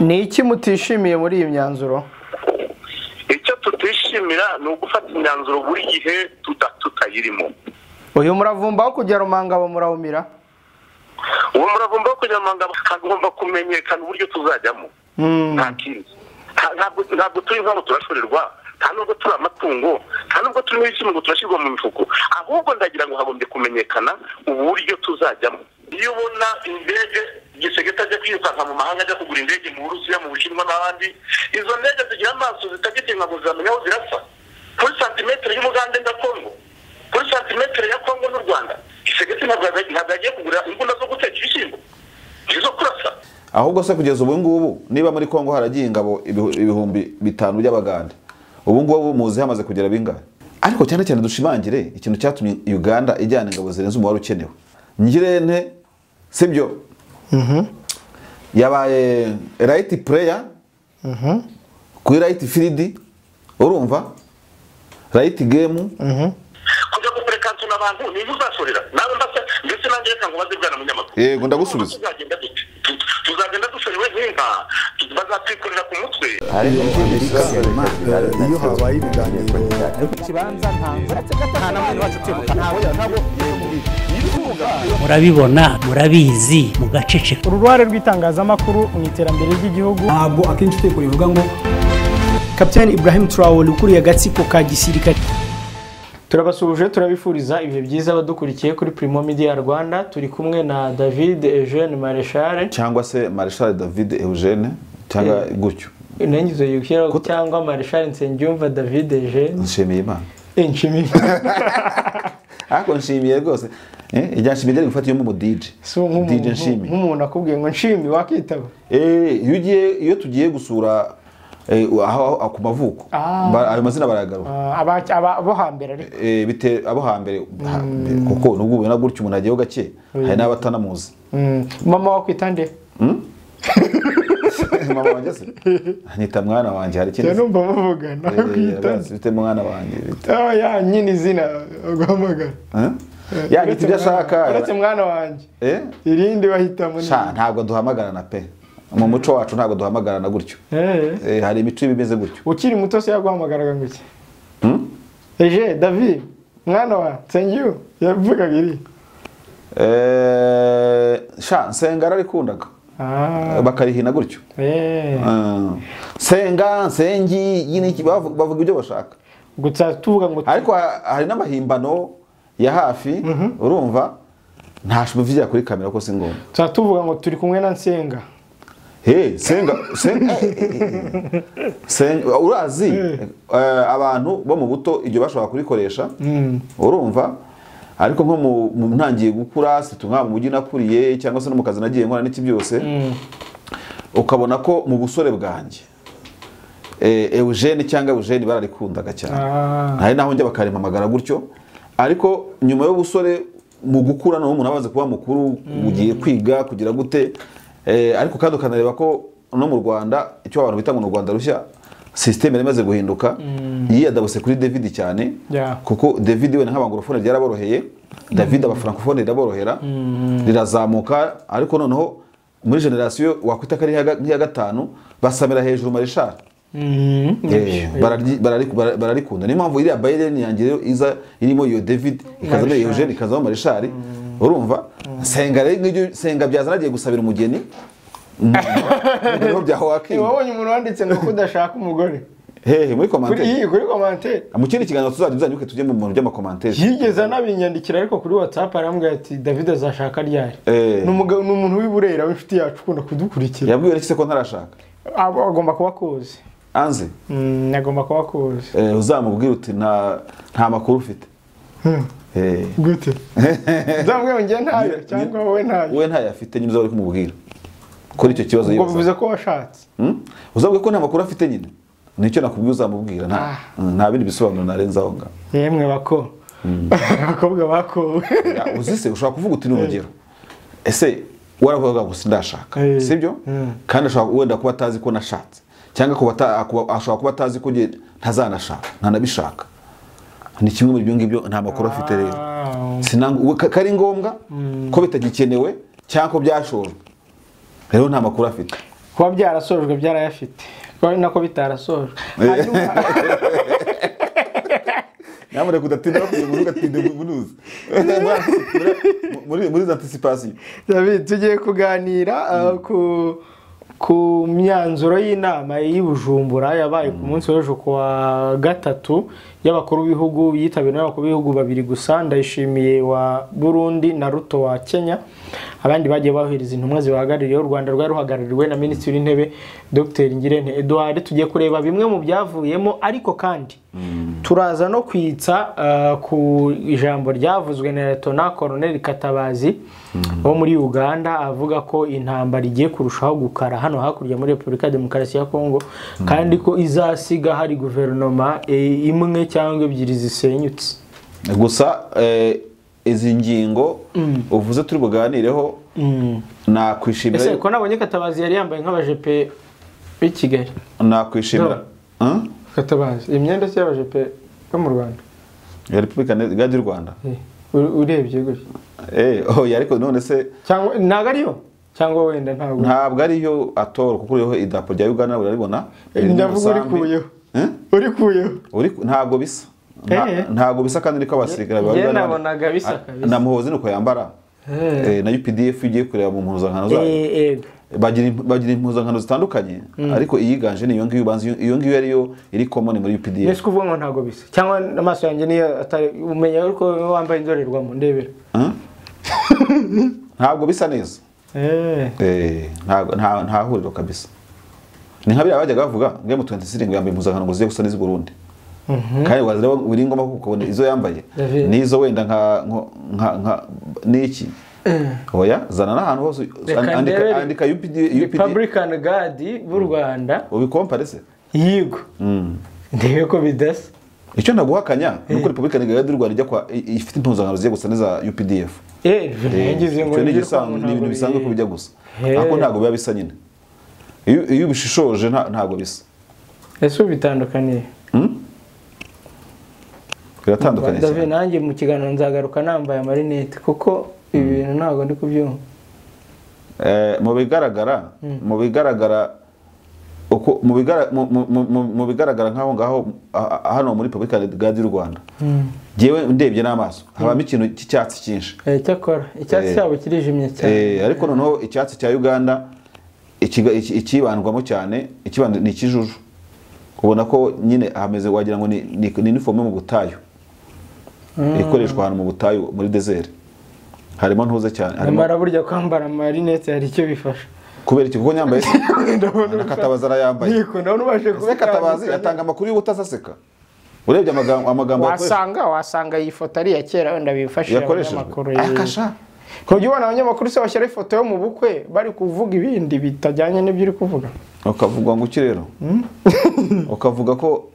Ni iki mutishimiye muri iyi myanzuro? Icyo tutishimira ni ugufata imyanzuro buri gihe tutayirimo. Uyu muravumba wo kujya Rumangabo murawumira? Uwo muravumba wo kujya Rumangabo hagomba kumenyekana uburyo tuzajyamo. Nta kindi. Ntabwo turi nk'aho turashorerwa, nta nubwo turi amatungo, nta nubwo turi n'ibiki ngo turashyirwa mu mifuko. Ahubwo ndagira ngo hagombye kumenyekana uburyo tuzajyamo. Iyo ubona indege gisegeta ajya kwirukanka mu mahanga ajya kugura indege mu Burusiya, mu Bushinwa n'ahandi, izo ndege zigira amaso zitagitinga ngo zizamenya aho zirasa. Kuri santimetero y'Umugande na Kongo, kuri santimetero ya Kongo n'u Rwanda, gisegeta ntabwo agiye kugura imbunda zo guteka ibishyimbo, izo kurasa. Ahubwo se kugeza ubu ngubu niba muri Kongo haragiye ingabo ibihumbi 5 by'Abagande, ubu ngubu muzi hamaze kugera bingahe? Ariko cyane cyane dushimangire ikintu cyatumye Uganda ijyana ingabo zirenze umubare ukenewe. Ngirente sibyo yabaye right player kuri right field, urumva right game kujya guprekansa n'abantu ni muzasorera nawe mbase ndetse nanjye reka ngo baze bwana munyamakuru. Yego ndagusubiza. Tuzagenda dushoriwe nk'inka bazatwikorera ku mutwe. Iyo habaye ibiganiro Kibanza nta namwe wacu kwibuka ntabwo murabibona murabizi mugaceceka. uruhare rw'itangazamakuru mu iterambere ry'igihugu ntabwo akenshi uteko rivuga ngo Kapiteni Ibrahim Traore ukuriye agatsiko ka gisirikare. turabasubuje turabifuriza ibihe byiza abadukurikiye kuri Primo Media Rwanda. Turi kumwe na David Eugene Marechal cyangwa se Marechal David Eugene cyangwa gutyo nengizo yukira cyangwa Marechal Ntiyumva David Eugene. nshimiye Imana. Nshimiye Ako nshimiye rwose. Ijya nshimiye ari gufata mu DJ. DJ nshimiye. Nk'umuntu akubwiye ngo nshimiye wakitaba. Iyo tugiye gusura aho ku mavuko ayo mazina baragaruka abo hambere ariko bite abo hambere kuko nubwo ubona gutyo umuntu agiye gake hari n'abatanamuzi. Mama wakwitande mama wanjye se anyita mwana wanjye hari kintu numva muvuga nakwitande bite mwana wanjye ya nyine izina guhamagara ya giti byashaka uretse mwana wanjye irindi bahitamo ntabwo duhamagarana pe mu muco wacu ntabwo duhamagarana gutyo. Hari imico bimeze gutyo. Ukiri muto se yaguhamagaraga ngo iki? Eje David mwana wa Ntsengiyo yavugaga iri Senga arikundaga bakarihina gutyo. Senga Nsengi yini bavuga ibyo bashaka gutsa tuvuga ngo ariko hari n'amahimbano ya hafi urumva ntashobora kuvugira kuri kamera ko si ngombwa. Tuvuga ngo turi kumwe na Nsenga. Senga urazi abantu bo mu buto ibyo bashobora kurikoresha urumva ariko nko mu ntangiye gukura situnga mu mujyi nakuriye cyangwa se no mu kazi nagiye nkora n'iki byose ukabona ko mu busore bwanjye Eugene cyangwa Eugene bararikundaga cyane. Hari naho njye bakarimamagara gutyo ariko nyuma yo busore mu gukura no umuntu abaze kuba mukuru ugiye kwiga kugira gute. Ariko kandi ukanareba ko no mu Rwanda icyo abantu bita mu Rwanda rushya system yamaze guhinduka yiyadabuse kuri David cyane kuko David we nk'abangorofone byaraboroheye David abafrancophone iraborohera rirazamuka ariko noneho muri generation wakwita kari nk'iya gatanu basamira hejuru Marechal. Bararikunda ni mpamvu iriya Biden yanjye rero iza irimo iyo David ikazana Eugene ikazana Marechal urumva. Senga byazana agiye gusabira umugeni byaho wakiye wabonye umuntu wanditse ngo kudashaka umugore muri commentaire kuri commentaire mu kindi kiganiro tuzajya tujye mu bintu by'amakomantere yigeze anabinyandikira ariko kuri WhatsApp arambwira ati David azashaka ryari n'umuntu w'iburera w'inshuti yacu ukunda kudukurikira yabwiye iki se ko ntarashaka agomba kuba koze anze agomba kuba koze uzamubwira uti nta makuru ufite gute zamwe ngiye ntayo cyangwa wowe ntayo afite nyine uzabari kumubwira kuri icyo kibazo yibaza bivuze ko washatse uzabwiye ko nta makuru afite nyine nicyo nakubwiye uzamubwira nta bindi bisobanuro narenzaho nga yemwe bako bakobwa bako uzise ushobora kuvuga uti n'urugero ese waravuga ngo sindashaka sibyo kandi ashobora wenda kuba atazi ko nashatse cyangwa ashobora kuba atazi ko ntazanashaka ntanabishaka. Ni kimwe muri byo ngibyo nta makuru afite rero sinanga kari ngombwa ko bitagikenewe cyangwa byashojwe rero nta makuru afite. kuba byarasojwe byarayafite kuba nako bitarasojwe hanyuma nyamara kudatinda kuvuga gatinde bunuzi muri anticipation David tugiye kuganira ku myanzuro y'inama y'Ibujumbura yabaye ku munsi w'ejo kuwa gatatu y'abakuru b'ibihugu yitabiriwe n'abakuru b'ibihugu babiri gusa Ndayishimiye wa Burundi na Ruto wa Kenya abandi bagiye bahiriza intumwa zibahagarariye u Rwanda rwari ruhagarariwe na Minisitiri w'Intebe Dr Ngirente Edouard tugiye kureba bimwe mu byavuyemo ariko kandi turaza no kwitsa ku ijambo ryavuzwe na Lieutenant Colonel Katabazi wo muri Uganda avuga ko intambara igiye kurushaho gukara hano hakurya muri Repubulika ya Demokarasi ya Kongo kandi ko izasiga hari guverinoma imwe cyangwa ebyiri zisenyutse gusa izi ngingo uvuze turi buganireho nakwishimira ese ko nabonye Katabazi yari yambaye nk'abajepe b'i Kigali nakwishimira Katabazi imyenda y'abajepe yo mu Rwanda ya Repubulika y'u Rwanda urebye gutya ariko none se cyangwa ntago ariyo cyangwa wenda ntabwo ariyo atora kuko uriho idapo rya Uganda urabibona ndavuga urikuyeho ntabwo bisa ntabwo bisa kandi niko abasirikare baba nabonaga bisa kabisa na muhozi nuko yambara na UPDF ugiye kureba mu mpuzankano zabo bagira impuzankano zitandukanye ariko iyiganje ni iyo ngiyo ubanza iyo ngiyo ariyo iri common muri UPDF nese kuvuga ngo ntabwo bisa cyangwa amaso yanjye niyo atari umenya ariko wambaye indorerwamo ndebera ntabwo bisa neza nta huriro kabisa ni nka biriya bajyaga bavuga ngo M23 ngo yambaye impuzankano ngo ziye gusa n'iz'i Burundi kandi wazira buri ngoma kubona izo yambaye nizo wenda nka niki oya zana n'ahantu hose andika UPD Republican Guard b'u Rwanda ubikompare se yigo ndebe ko bidasa icyo naguhakanya nuko Republican Guard y'u Rwanda ijya kwa ifite impuzankano ziye gusa n'iza UPDF ngize ngo ni ibintu bisanzwe ko bijya gusa ako ntago biba bisa nyine iyo ubishishoje ntago bisa ese ubitandukaniye biratandukanye cyane David nanjye mu kiganiro nzagaruka nambaye amarinete kuko ibi bintu ntabwo ndi kubyumva mu bigaragara nk'aho ngaho hano muri Republika y'u Rwanda jewe ndebye n'amaso habamo ikintu cy'icyatsi cyinshi cyakora icyatsi cyabo kirijimye cyane ariko noneho icyatsi cya Uganda ikibandwamo cyane ni ikijuju ubona ko nyine hameze wagira ngo ni uniforme mu butayu ikoreshwa ahantu mu butayu muri desert harimo ntuze cyane amara burya kwambara marinette hari icyo bifasha kubera iki kuko nyambaye Katabazi arayambaye niko ndabona ubashe kuba Katabazi yatanga amakuru y'ubutasaseka urebye amagambo wasanga iyi foto ari ya kera wenda bifashisha amakuru akasha ko ubona abanyamakuru se bashyira ifoto yo mu bukwe bari kuvuga ibindi bitajyanye n'ibyo uri kuvuga ukavuga ngo iki rero ukavuga ko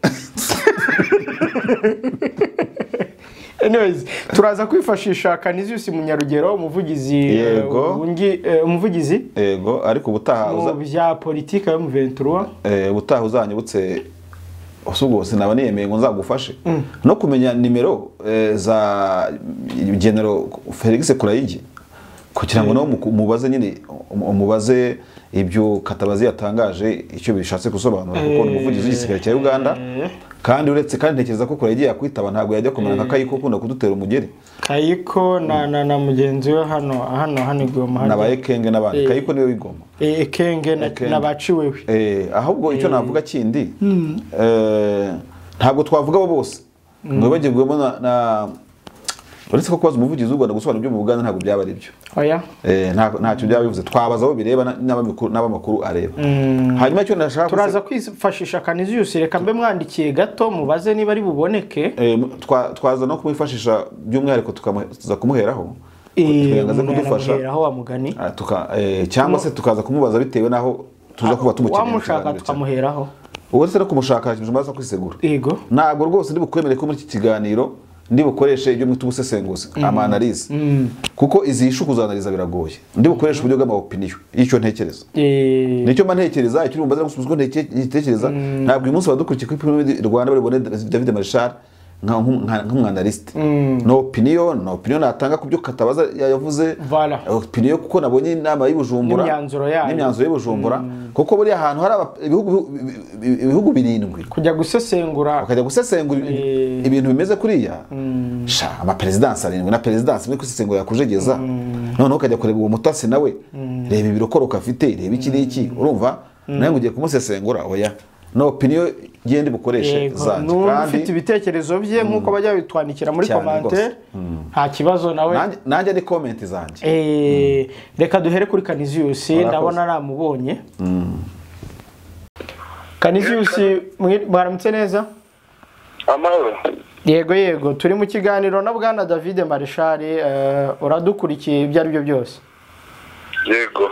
anyways turaza kwifashisha Canisius Munyarugero umuvugizi yego ariko ubutaha mu bya politike yo mu M23 ubutaha uzanyibutse usubwo sinaba niyemeye ngo nzagufashe no kumenya nimero za General Felix Kurayigi kugira ngo no mubaze nyine umubaze ibyo Katabazi yatangaje icyo bishatse gusobanura kuko umuvugizi w'igisirikare cya Uganda kandi uretse kandi ntekereza ko Kurayigi yakwitaba ntabwo yajya kumera nka Kayiko ukunda kudutera umugeri Kayiko na mugenzi we hano igoma na Ekenge n'abandi Kayiko niwe wigoma Ekenge nabaciwewe ahubwo icyo navuga kindi ntabwo twavuga bo bose ngo bagirwemo na uretse ko kwaza umuvugizi w'u Rwanda gusobanura ibyo mu Uganda ntabwo byaba ari byo oya ntacyo byaba bivuze twabaza aho bireba n'abamakuru areba hanyuma icyo nashaka turaza kwifashisha Canisius reka mbe mwandikiye gato mubaze niba ari buboneke twaza no kumwifashisha by'umwihariko tukaza kumuheraho tukagangaza kudufasha aho wamugani cyangwa se tukaza kumubaza bitewe naho tuza kuba tumukeneye wamushaka tukamuheraho uwo se no kumushaka ikintu maze kwisegura yego ntabwo rwose ndi bukwemere ko muri iki kiganiro ndi bukoreshe ibyo mwita ubusesenguzi amanalize kuko izi ishu kuzanaliza biragoye ndi bukoresha uburyo bw'ama opinion y'icyo ntekereza nicyo mba ntekereza icyo umbaza gusubizwa ntekereza ntabwo uyu munsi badukurikiye kuri Premier Rwanda bari bone David Marshal nk'umwanaliste no opinion natanga kubyo Katabaza yavuze opinion kuko nabonye inama y'Ibujumbura n'imyanzuro y'Ibujumbura kuko buri ahantu hari ibihugu birindwi kujya gusesengura ibintu bimeze kuriya ama presidence arindwi na presidence muri gusesengura yakujegeza none ukajya kureba uwo mutasi nawe reba ibirokoroka afite reba iki n'iki urumva nawe ugiye kumusesengura oya no opinion gende bukoreshe zanje kandi ufite ibitekerezo bye nkuko bajya bitwandikira muri commentaire nta kibazo nawe nanjye ni comment zanje reka duhere kuri Canisius ndabona namubonye Canisius mwaramutse neza amahoro yego turi mu kiganiro na bwana David Marshal uradukurikiye ibyo ari byo byose yego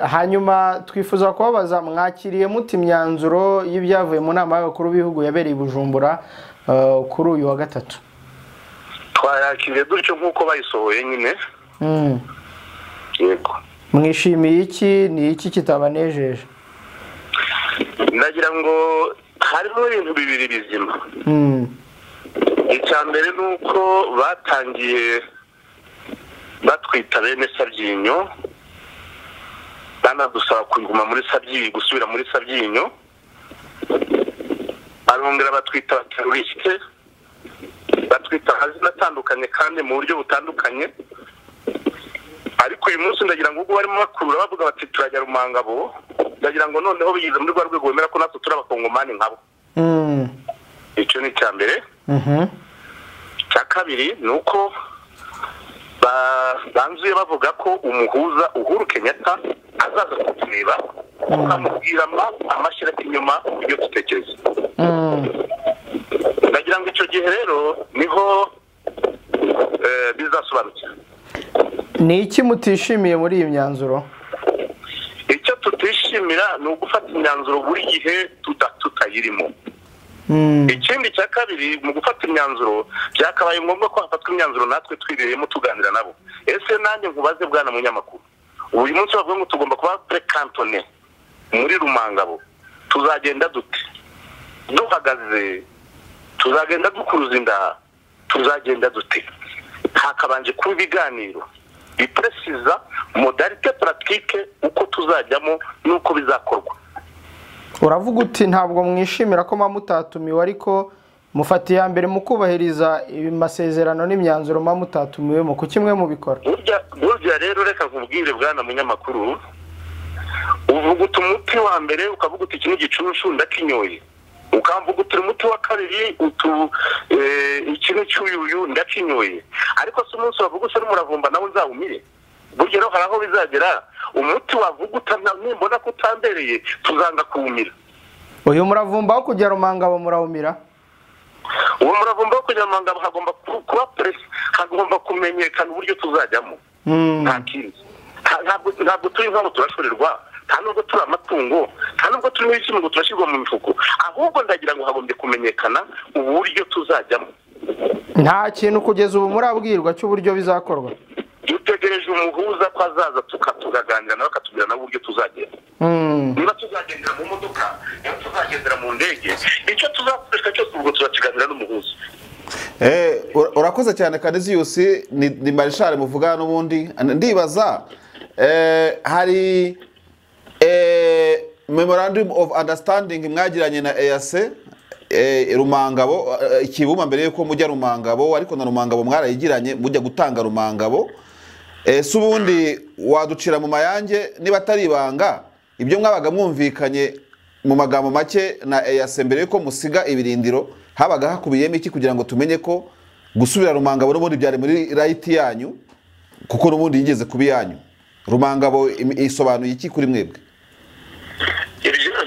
hanyuma twifuza kubabaza mwakiriye muti imyanzuro y'ibyavuye mu nama y'abakuru b'ibihugu yabereye i Bujumbura kuri uyu wa gatatu twayakiriye dutyo nk'uko bayisohoye nyine yego mwishimiye iki ni iki kitabanejeje ndagira ngo harimo ibintu bibiri bizima icya mbere ni uko batangiye batwita bene Sabyinyo banadusaba kuguma muri Sabyinyo gusubira muri Sabyinyo barongera batwita terroriste batwita hazina atandukanye kandi mu buryo butandukanye ariko uyu munsi ndagira ngo ubwo barimo bakurura bavuga bati turajya Rumangabo ndagira ngo noneho bigize muri rwa rwego bemera ko natwe turi abakongomani nkabo icyo ni icya mbere icya kabiri ni uko banzuye bavuga ko umuhuza Uhuru Kenyatta azaza kutureba ukamubwira amashyira inyuma ibyo dutekereza ndagira ngo icyo gihe rero niho bizasobanukira ni iki mutishimiye muri iyi myanzuro icyo tutishimira ni ugufata imyanzuro buri gihe tutayirimo ikindi cya kabiri mu gufata imyanzuro byakabaye ngombwa ko hafatwa imyanzuro natwe twireyemo tuganira nabo ese nanjye nkubaze bwana munyamakuru uyu munsi bavuga ngo tugomba kuba prekantone muri Rumangabo tuzagenda dute duhagaze tuzagenda dukuruza inda tuzagenda dute hakabanje kuba ibiganiro bipresiza modalité pratique uko tuzajyamo nuko bizakorwa uravuga uti ntabwo mwishimira ko mamutatumiwe ariko mufati ya mbere mu kubahiriza amasezerano n'imyanzuro mamutatumiwemo ku kimwe mu bikora burya rero reka nkubwire bwana munyamakuru uvuga uti umuti wa mbere ukavuga uti iki ni igicurushu ndakinyoye ukamvuga uti umuti wa kabiri iki ni cyuyuyu ndakinyoye ariko se umunsi wavuga usa n'umuravumba nawe nzawumire burya rero hari aho bizagera umuti wavuga nimbona ko utambereye tuzanga kuwumira uyu muravumba wo kujya Rumangabo murawumira uwo muravumba wo kujya Rumangabo hagomba kuba press hagomba kumenyekana uburyo tuzajyamo nta kindi ntabwo turi nk'abo turashorerwa nta nubwo turi amatungo nta nubwo turi n'ibishyimbo ngo turashyirwa mu mifuko ahubwo ndagira ngo hagombye kumenyekana uburyo tuzajyamo nta kintu kugeza ubu murabwirwa cy'uburyo bizakorwa dutegereje umuhuza ko azaza tukaganira nawe akatubwira nawe uburyo tuzagenda niba tuzagendera mu modoka niba tuzagendera mu ndege icyo tuzakoresha cyose ubwo tuzakiganira n'umuhuza urakoze cyane Canisius ni Marshal muvuga n'ubundi ndibaza hari memorandum of understanding mwagiranye na EAC Rumangabo ikibuma mbere yuko mujya Rumangabo ariko na Rumangabo mwarayigiranye mujya gutanga Rumangabo subundi waducira mu mayange niba atari ibanga ibyo mwabaga mwumvikanye mu magambo make na EAC mbere yuko musiga ibirindiro habaga hakubiyemo iki kugira ngo tumenye ko gusubira Rumangabo n'ubundi byari muri right yanyu kuko n'ubundi yigeze kubi yanyu Rumangabo isobanuye iki kuri mwebwe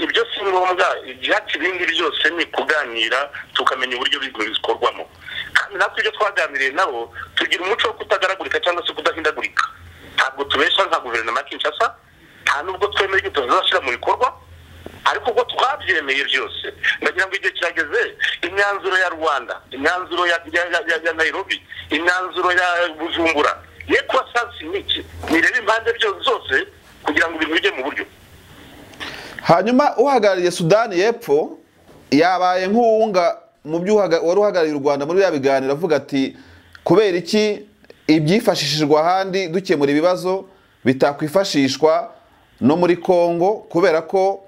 ibyo si ngombwa ibyatsi ibindi byose ni kuganira tukamenya uburyo bikorwamo kandi natwe ibyo twaganiriye nabo tugira umuco wo kutagaragurika cyangwa se kudahindagurika ntabwo tubesha nka guverinoma ya Kinshasa nta nubwo twemera ibyo tuzashyira mu bikorwa ariko ubwo twabyemeye byose ndagira ngo igihe kirageze imyanzuro ya Rwanda imyanzuro ya Nairobi imyanzuro ya Bujumbura ye kuba sansiniki nirebe impande zose kugira ngo ibintu bijye mu buryo hanyuma uhagarariye Sudani y'Epfo yabaye nk'uwunga mu byo wari uhagarariye u Rwanda muri ya biganiro avuga ati kubera iki ibyifashishijwe ahandi dukemura ibibazo bitakwifashishwa no muri Kongo kubera ko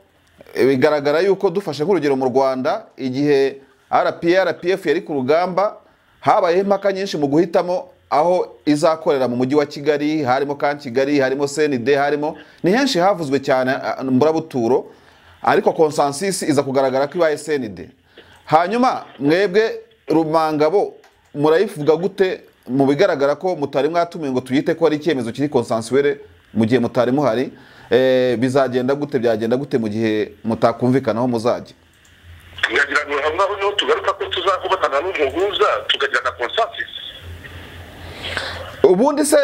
bigaragara yuko dufashe nk'urugero mu Rwanda igihe RPF yari ku rugamba habaye impaka nyinshi mu guhitamo aho izakorera mu mujyi wa Kigali, harimo Kigali, harimo CND, harimo ni henshi havuzwe cyane mburabuturo, ariko consensus iza kugaragara ko ibaye CND. Hanyuma mwebwe Rumangabo murayivuga gute mu bigaragara ko mutari mwatumiye ngo tuyite ko ari icyemezo kiri consensuel mu gihe mutari muhari? Bizagenda gute, byagenda gute mu gihe mutakumvikanaho muzajye? Ngagira ngo hamwe no tugaruka ko tuzakubatana n'umuhuza tukagira na consensus. Ubundi se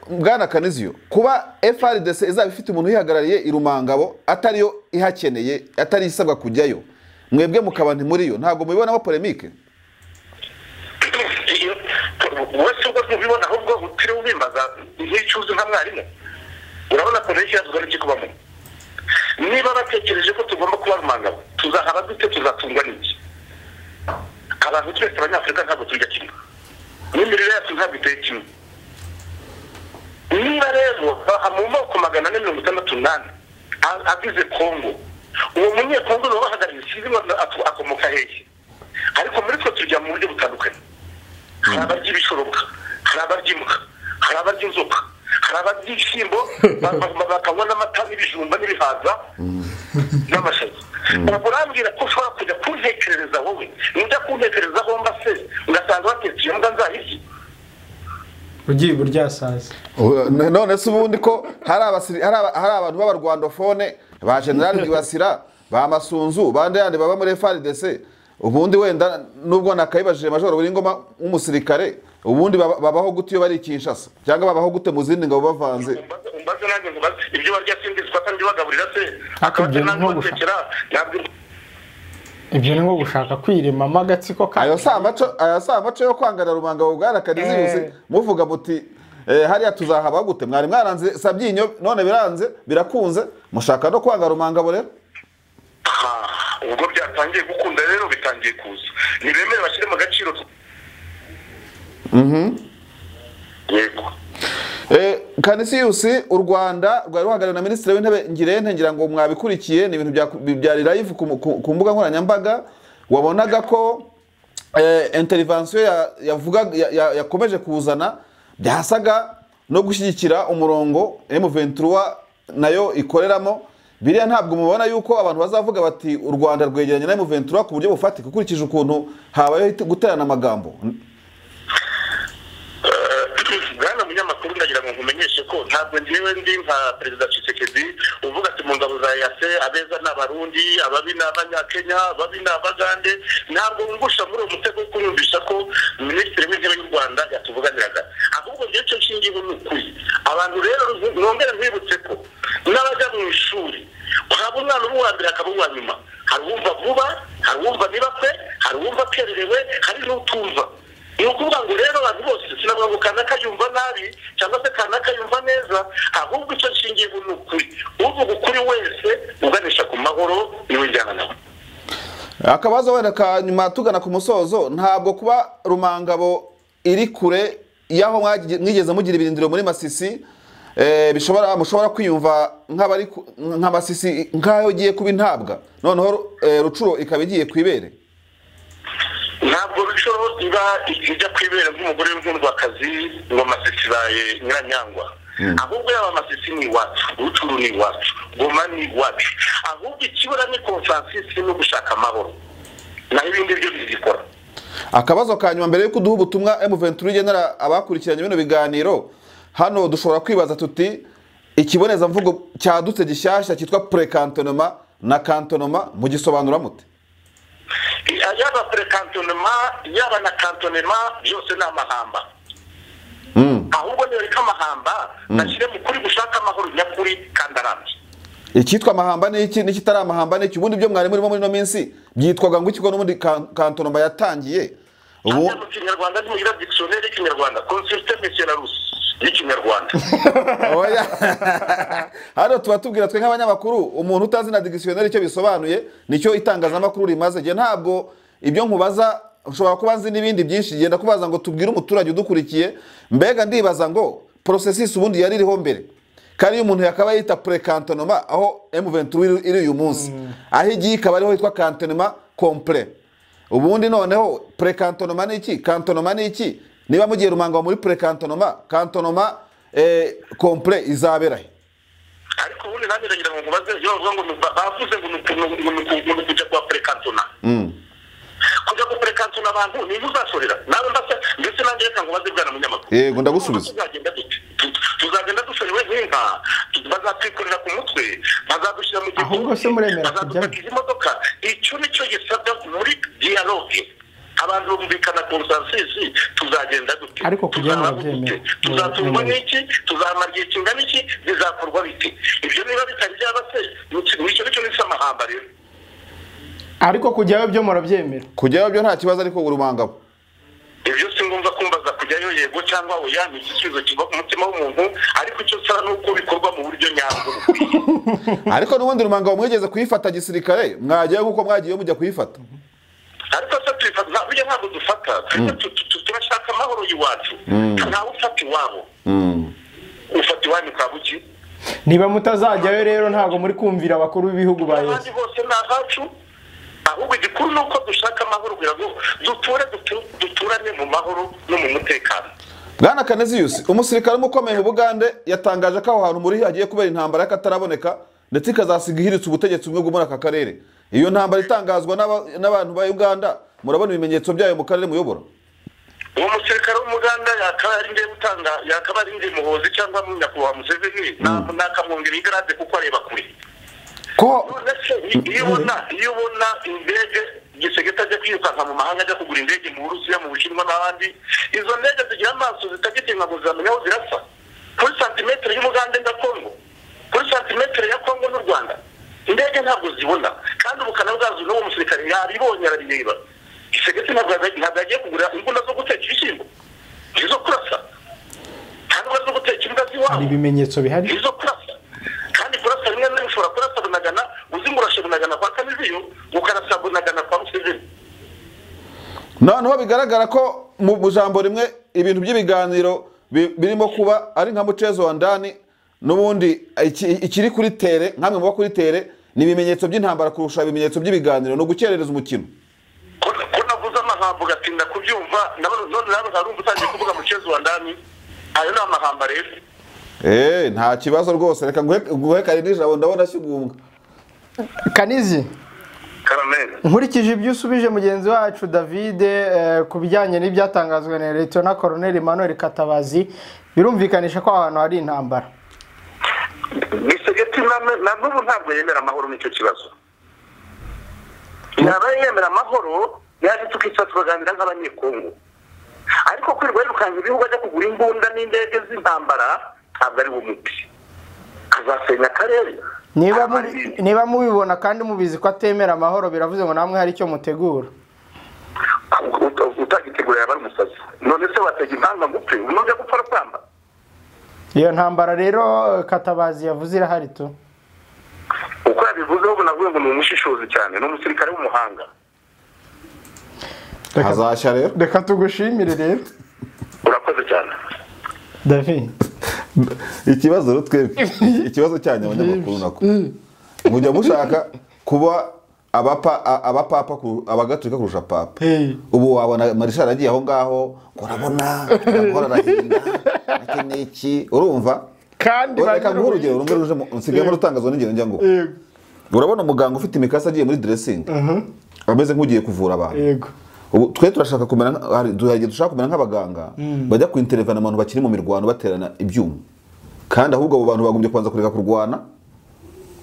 bwana Canisius, kuba FRDC izaba ifite umuntu uyihagarariye i Rumangabo atariyo ihakeneye, atari isabwa kujyayo, mwebwe mukaba ntimuriyo, ntabwo mubibonamo polemique? Wese ubwo mubibona ahubwo utire ubimbaza nk'icyuzi nka mwarimu. Urabona ko n'iki yazuzwa n'iki kubamo. Niba batekereje ko tugomba kuba Rumangabo, tuzahaba dute, tuzatungwa n'iki? Abantu twese abanyafurika ntabwo turya kimwe. N'imirire yacu ntabwo iteye kimwe. Niba rero mu moko 468 agize Kongo, uwo munyekongo niwe bahagarariye isizi ngo akomoka hehe? Ariko muri twe turya mu buryo butandukanye. Hari abarya ibishoroka, hari abarya imbwa, hari abarya inzoka, hari abarya ibishyimbo, bakanywa n'amata n'ibijumba n'ibihaza n'amashaza. Urambwira ko ushobora kujya kuntekerereza wowe, nujya kuntekerezaho mbase ugasanga batetse iyo mbwa nzahirye. Ugiye buryasaza. None se ubundi ko hari abantu b'abarwandofone ba General Bwibasira, ba Masunzu, bande yandi baba muri FRDC, ubundi wenda nubwo nakayibajije Major Buringoma umusirikare, ubundi babaho gute iyo bari Kinshasa cyangwa babaho gute mu zindi ngabo bavanze? Umbaze nanjye ngo ibyo barya sindizwa kandi bagaburira se akabye nko gushakira nabwo. Ibyo ni nko gushaka kwiremamo agatsiko ka. Ayo sa amaco yo kwangana Rumangabo bwana Canisius muvuga muti hariya tuzahaba gute? Mwari mwaranze Sabyinyo none biranze birakunze mushaka no kwanga Rumangabo rero? Ubwo byatangiye gukunda rero bitangiye kuza. Nibemere bashyire mu gaciro. Yego. Canisius, u Rwanda rwari ruhagarariwe na Minisitiri w'Intebe ngira ngo mwabikurikiye, ni ibintu byari live ku mbuga nkoranyambaga, wabonaga ko intervention yakomeje kuzana byasaga no gushyigikira umurongo M23 nayo ikoreramo. Biriya ntabwo mubona yuko abantu bazavuga bati u Rwanda rwegeranye na M23 ku buryo bufatika ukurikije ukuntu habayeho guterana amagambo? Bwana munyamakuru ndagira ngo nkumenyeshe ko ntabwo njyewe ndi nka Perezida Tshisekedi uvuga ati mu ngabo za yase abeza n'abarundi, ababi n'abanyakenya, ababi n'abagande, ntabwo ngusha muri uwo mutego kunyumvisha ko Minisitiri w'Intebe y'u Rwanda yatuvuganiraga. Ahubwo njye cyo nshingiye n'ukuri. Abantu rero nongera nkwibutse ko n'abajya mu ishuri haba umwana uwa mbere akaba uwa nyuma. Hari uwumva vuba, hari uwumva nibakwe, hari uwumva akererewe, hari n'utumva. Ni ukuvuga ngo rero abantu bose sinavuga ngo kanaka yumva nabi cyangwa se kanaka yumva neza, ahubwo icyo nshingiye n'ukuri. Uvuga ukuri wese uganisha ku mahoro niwe njyana nawe. Akabazo wenda ka nyuma tugana ku musozo, ntabwo kuba Rumangabo iri kure yaho mwigeze mugira ibirindiro muri Masisi mushobora kwiyumva nk'Amasisi nk'aho igiye kuba intabwa, noneho Rucuro ikaba igiye kwibere? Ntabwo Rucuro iba ijya kwibera nk'umugore w'Inkundwakazi ngo Masisi baye Nyiranyangwa. Ahubwo yaba Masisi ni iwacu, Rucuro ni iwacu, Goma ni iwacu. Ahubwo ikibura ni consensus no gushaka amahoro, naho ibindi byo bizikora. Akabazo ka nyuma mbere yo kuduha ubutumwa M23 igenera abakurikiranye bino biganiro, hano dushobora kwibaza tuti ikiboneza mvugo cyadutse gishyashya cyitwa precantonnement na cantonnement mu gisobanura mute? Yaba precantonnement yaba na cantonnement byose ni amahamba. Ahubwo niyo reka amahamba nashyire mu kuri gushaka amahoro nyakuri kandi arambye. Icyitwa amahamba ni iki n'ikitari amahamba ni iki? Ubundi byo mwari muri no minsi byitwaga ngo ikiko n'ubundi cantonnement yatangiye. Ubu mu Kinyarwanda ni mugira dictionnaire y'Ikinyarwanda, consulter monsieur Larus y'Ikinyarwanda. Oya. Hano tuba tubwira twe nk'abanyamakuru umuntu utazi na dictionnaire icyo bisobanuye nicyo itangazamakuru rimaze. Je ntabwo ibyo nkubaza ushobora kuba nzi n'ibindi byinshi genda kubaza ngo tubwire umuturage udukurikiye mbega ndibaza ngo processus ubundi yari iriho mbere kandi iyo umuntu yakaba yita pre-cantonnement aho M23 iri uyu munsi aho igiye ikaba ariho yitwa cantonnement complet ubundi noneho pre-cantonnement ni iki cantonnement ni iki niba mugiye Rumangabo muri pre-cantonnement cantonnement complet izaberahe ariko ubundi nanjye ndagira ngo mubaze yo ngo bavuze ngo kujya kwa pre-cantonnement kujya kwa pre-cantonnement abantu ni muzasorera nawe mbase ndetse nanjye reka ngo baze bwana munyamakuru yego ndagusubiza tuzagenda dusorewe nk'inka bazatwikorera ku mutwe bazadushyira mu gihugu ahubwo se muremera kujya imodoka icyo nicyo gisabwa muri dialogue abantu bumvikana consensus tuzagenda dute ariko kujya murabyemera tuzatungwa n'iki tuzamara igihe kingana iki bizakorwa biti ibyo niba bitari byabase nicyo nicyo amahamba rero ariko kujyayo byo murabyemera kujyayo byo nta kibazo ariko Rumangabo ibyo singumva kumbaza kujyayo yego cyangwa oya ni igisubizo kiva ku mutima w'umuntu ariko icyo sara nuko bikorwa mu buryo nyabwo ariko n'ubundi Rumangabo mwegeze kuyifata gisirikare mwagiye guko mwagiye mujya kuyifata ariko se twifata burya ntabwo dufata turashaka amahoro y'iwacu ntawe ufata iwabo ufata iwanyu kabuki niba mutazajyayo rero ntabwo muri kumvira abakuru b'ibihugu ba Yesu abandi bose ni ahacu ahubwo igikuru ni uko dushaka amahoro kugira ngo duturane mu mahoro no mu mutekano Bwana Canisius umusirikare umukomeye mu Bugande yatangaje ko aho hantu muri hagiye kubera intambara y'akataraboneka ndetse ikazasiga ihiritse ubutegetsi bumwe muri aka karere iyo ntambara itangazwa n'abantu ba Uganda murabona ibimenyetso byayo mu karere muyobora uwo musirikare w'umuganda yakaba ari nde muhozi cyangwa mu nyakubahwa Museveni nakamwongera igarade kuko areba kure ko iyo ubona indege gisegeta ajya kwirukanka mu mahanga ajya kugura indege mu Burusiya mu Bushinwa n'ahandi izo ndege zigira amaso zitagitinga ngo zamenye aho zirasa kuri santimetero y'Umugande na Kongo kuri santimetero ya Kongo n'u Rwanda indege ntabwo zibona kandi ubukana bwazo n'uwo musirikare yaribonye arabireba gisegeta ntabwo agiye kugura imbunda zo guteka ibishyimbo izo kurasa ntabwo zo guteka imbwa ziwabo hari ibimenyetso bihari izo kurasa kandi kurasa rimwe na ushobora kurasa bunagana uzingurashe bunagana kwa Canisius ukarasa bunagana kwa Museveni noneho bigaragara ko mu jambo rimwe ibintu by'ibiganiro birimo kuba ari nka mucezo wa ndani n'ubundi ikiri kuri tere nkamwe muba kuri tere ni ibimenyetso by'intambara kurusha ibimenyetso by'ibiganiro no gukerereza umukino ko navuze amahambo gatinda kubyumva none nawe harumva utangiye kuvuga mucezo wa ndani ayo ni amahamba rero nta kibazo rwose reka nguhe kare nijabo ndabona shyugunga Kanizi Karamel nkurikije ibyo usubije mugenzi wacu David ku bijyanye n'ibyatangazwe na Lieutenant Colonel Emmanuel Katabazi birumvikanisha ko ahantu hari intambara gisegeti na n'ubu ntabwo yemera amahoro n'icyo kibazo yaba yemera amahoro yaje tukica tukaganira nk'abanyekongo ariko kwirwa yirukanka ibihugu ajya kugura imbunda n'indege z'intambara ntabwo ari umuti azasenya akarere niba mubibona kandi mubizi ko atemera amahoro biravuze ngo namwe hari icyo mutegura utagitegura yaba ari umusazi none se watega impanga ngupfe unoze gupfa rutamba iyo ntambara rero Katabazi yavuze irahari tu uko yabivuzeho ubu navuye ngo ni umushishozi cyane ni umusirikare w'umuhanga hazashya rero reka tugushimire rero urakoze cyane David ikibazo rero twebwe ikibazo cyanyu abanyamakuru nako mujya mushaka kuba abapapa abagatolika kurusha papa ubu wabona Marishal agiye aho ngaho ngo urabona arahinda iki urumva kandi reka nguhe urugero rumwe ruje nsigayemo rutangazwa n'ingero njya ngo urabona umuganga ufite imikasi agiye muri dressing ameze nk'ugiye kuvura abantu ubu twe turashaka kumera dushaka kumera nk'abaganga bajya ku intervene abantu bakiri mu mirwano baterana ibyuma kandi ahubwo abo bantu bagombye kwanza kureka kurwana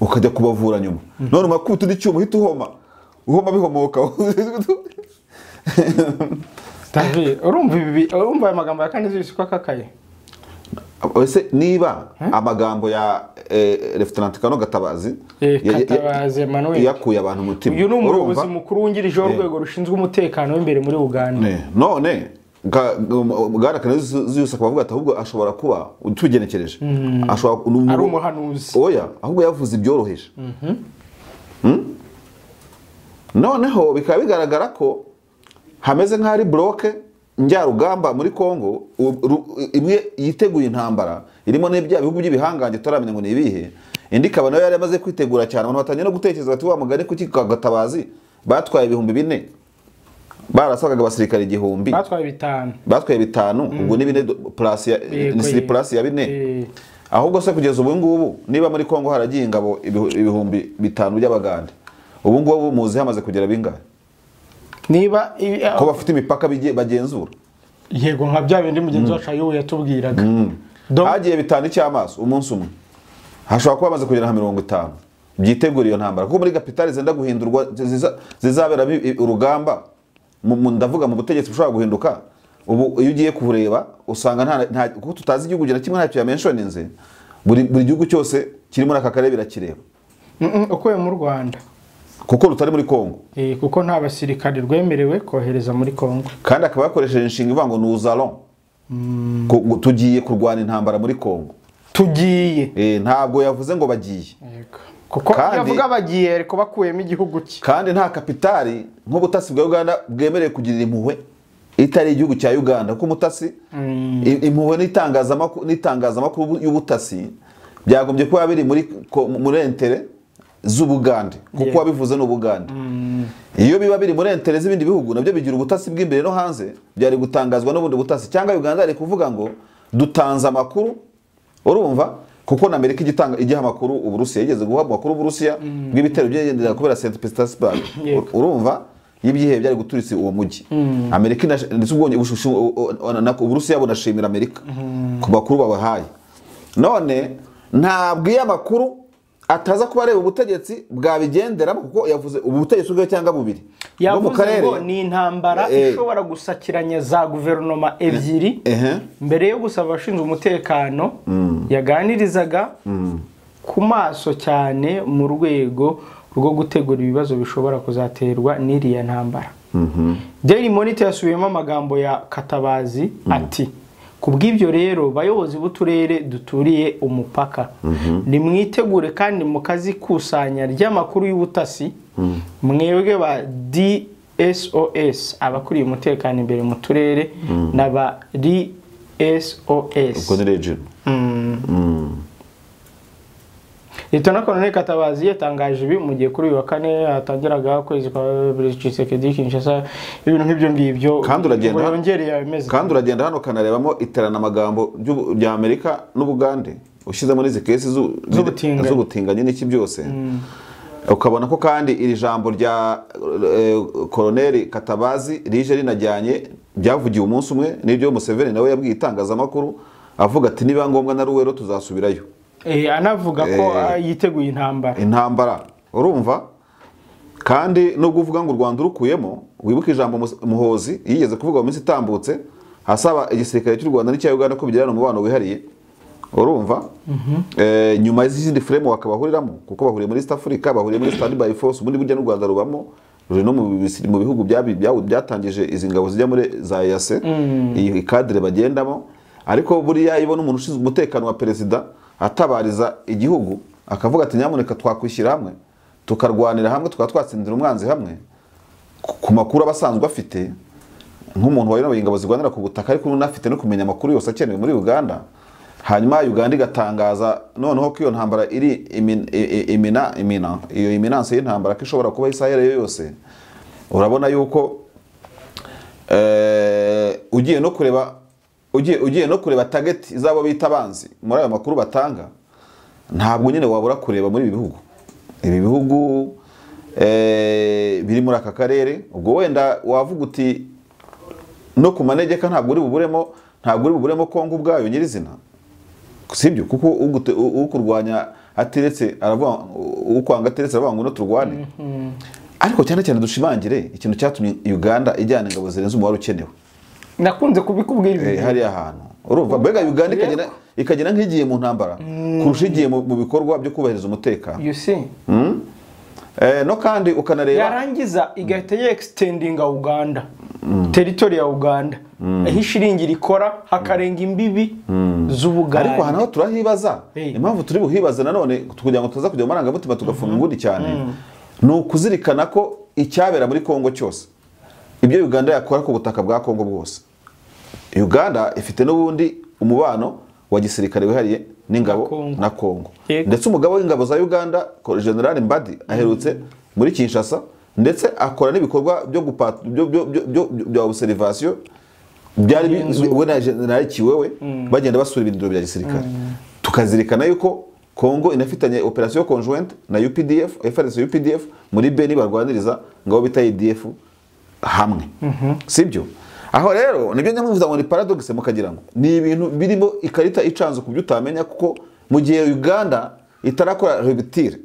ukajya kubavura nyuma none makutu n'icyuma uhita uhoma bihomoka David urumva amagambo ya Canisius ko akakaye ese niba amagambo ya Lieutenant Colonel Katabazi Emmanuel yakuye abantu mutima uyu ni umuyobozi mukuru wungirije w'urwego rushinzwe umutekano w'imbere muri Uganda none Bwana Canisius akavuga ati ahubwo ashobora kuba tugenekereje ashobora ari umuhanuzi oya ahubwo yavuze ibyoroheje noneho bikaba bigaragara ko hameze nk'ari bloke njyarugamba muri Kongo imwe yiteguye intambara irimo n'ibya bihugu by'ibihangange turamenya ngo ni ibihe, indi ikaba nayo yari amaze kwitegura cyane, abantu batangiye no gutekereza bati wa mugani kuki Gatabazi batwaye 4,000 barasagaga abasirikare 1,000 batwaye 5 ubwo ni 4 plus ya ni plus ya 4 ahubwo se kugeza ubu ngubu niba muri Kongo haragiye ingabo 5,000 by'abagande, ubu ngubu muzi hamaze kugera bingahe niba ko bafite imipaka bagenzura? Yego nka bya bindi mugenzi wacu ayo yatubwiraga hagiye 5 cy'amaso umunsi umwe, hashobora kuba bamaze kugera nka 50 byitegura iyo ntambara, kuko muri kapitali zenda guhindurwa zizabera urugamba ndavuga mu butegetsi bushobora guhinduka. Ubu iyo ugiye kureba usanga nta kuko tutazi igihugu gina kimwe ntacyo yamentioninze, buri gihugu cyose kiri muri aka karere birakireba uko mu Rwanda kuko rutari muri Kongo, kuko nta basirikare rwemerewe kohereza muri Kongo, kandi akaba yakoresheje inshinga ivuga ngo nous allons tugiye kurwana intambara muri Kongo, tugiye ntabwo yavuze ngo bagiye, kuko yavuga bagiye ariko bakuyemo igihugu cye, kandi nta kapitali nk'ubutasi bwa Uganda bwemereye kugirira impuhwe itari igihugu cya Uganda, kuko umutasi impuhwe n'itangazamakuru y'ubutasi byagombye kuba biri muri entere z'Ubugande, kuko wabivuze n'Ubugande. Iyo biba biri muri entere z'ibindi bihugu nabyo bigira ubutasi bw'imbere no hanze, byari gutangazwa n'ubundi butasi, cyangwa Uganda ari kuvuga ngo dutanze amakuru, urumva, kuko na Amerika igiha amakuru Uburusiya, yigeze guha amakuru Uburusiya bw'ibitero byagendera kubera St. Petersburg, urumva, y'ibyihe byari guturitse uwo mujyi. Amerika ndetse ubwonye Uburusiya bunashimira Amerika ku makuru babahaye. None ntabwo iyo amakuru ataza kuba areba ubutegetsi bwabigenderamo, kuko yavuze ubutegetsi bwe cyangwa bubiri mu karere ni intambara ishobora gusakiranya za guverinoma ebyiri. Mbere yo gusaba abashinzwe umutekano yaganirizaga ku maso cyane mu rwego rwo gutegura ibibazo bishobora kuzaterwa n'iriya ntambara. Daily Monitor yasubiyemo amagambo ya Katabazi ati kubw'ibyo rero bayobozi b'uturere duturiye umupaka nimwitegure kandi mukazi kusanya ry'amakuru y'ubutasi, mwebwe ba DSOS abakuriye umutekano imbere mu turere n'aba DSOS Lieutenant Colonel Katabazi yatangaje ibi mu gihe kuri uyu wa kane hatangiraga kwezi kwa Tshisekedi Kinshasa ibintu nk'ibyo ngibyo, kandi uragenda hano kanarebamo iterana amagambo bya Amerika n'Ubugande ushize muri izi kesi z'ubutinganyi n'iki byose, ukabona ko kandi iri jambo rya Colonel Katabazi rije rinajyanye byavugiye umunsi umwe n'ibyo Museveni nawe yabwiye itangazamakuru avuga ati niba ngombwa na Ruwero tuzasubirayo, anavuga ko yiteguye intambara, urumva. Kandi no kuvuga ngo u Rwanda urukuyemo, wibuka ijambo Muhozi yigeze kuvuga mu minsi itambutse hasaba igisirikare cy'u Rwanda n'icya Uganda ko bigirana umubano wihariye, urumva. Nyuma y'izindi framework bahuriramo, kuko bahuriye muri East Africa, bahuriye muri Standby Force, ubundi burya n'u Rwanda rubamo ruri no mu bihugu byatangije izi ngabo zijya muri za EAC, iyi cadre bagendamo. Ariko buriya ibona umuntu ushinzwe umutekano wa perezida atabariza igihugu akavuga ati nyamuneka twakwishyira hamwe tukarwanira hamwe twatwatsindira umwanzi hamwe, ku makuru abasanzwe afite nk'umuntu wayoboye ingabo zirwanira ku butaka, ariko unafite no kumenya amakuru yose akenewe muri Uganda. Hanyuma Uganda igatangaza noneho ko iyo ntambara iri iyo imminence y'intambara ko ishobora kuba isaha yose. Urabona yuko ugiye no kureba target izabo bita abanzi muri ayo makuru batanga, ntabwo nyine wabura kureba muri ibi bihugu biri muri aka karere. Ubwo wenda wavuga uti no ku manegeka ntabwo uri buburemo Kongo ubwayo nyirizina, sibyo, kuko ukurwanya ateretse aravuga ukwanga ateretse aravuga ngo no turwane. Ariko cyane dushimangire ikintu cyatumye Uganda ijyana ingabo zirenze umubare ukenewe. Nakunze kubikubwira ibi hari ahantu urumva mbega Uganda ikagena nk'igiye mu ntambara kurusha igiye mu bikorwa byo kubahiriza umutekano, you see. No kandi ukanareba yarangiza igahita extendinga Uganda territory ya Uganda aho ishiringira ikora hakarenga imbibi z'Ubuganda. Ariko hano turahibaza impamvu turi buhibaza nanone kugira ngo tuza kujya mu marangamutima tugafunga ngudi cyane, no kuzirikana ko icyabera muri Kongo cyose ibyo Uganda yakora ku butaka bwa Kongo bwose. Uganda ifite n'ubundi umubano wa gisirikare wihariye n'ingabo na Kongo. Ndetse umugabo w'ingabo za Uganda General Mbadi aherutse muri Kinshasa ndetse akora n'ibikorwa byo observation byari we na General Kiwewe bagenda basura ibindiro bya gisirikare. Tukazirikana yuko Kongo inafitanye operation conjointe na UPDF, FARDC UPDF muri Beni barwaniriza ngabo bita IDF hamwe. Sibyo? Aho rero nibyo nyamuvuza ngo ni paradoxe mukagira ngo ni ibintu birimo ikarita icanze ku byo utamenya kuko mu gihe Uganda itarakora rupture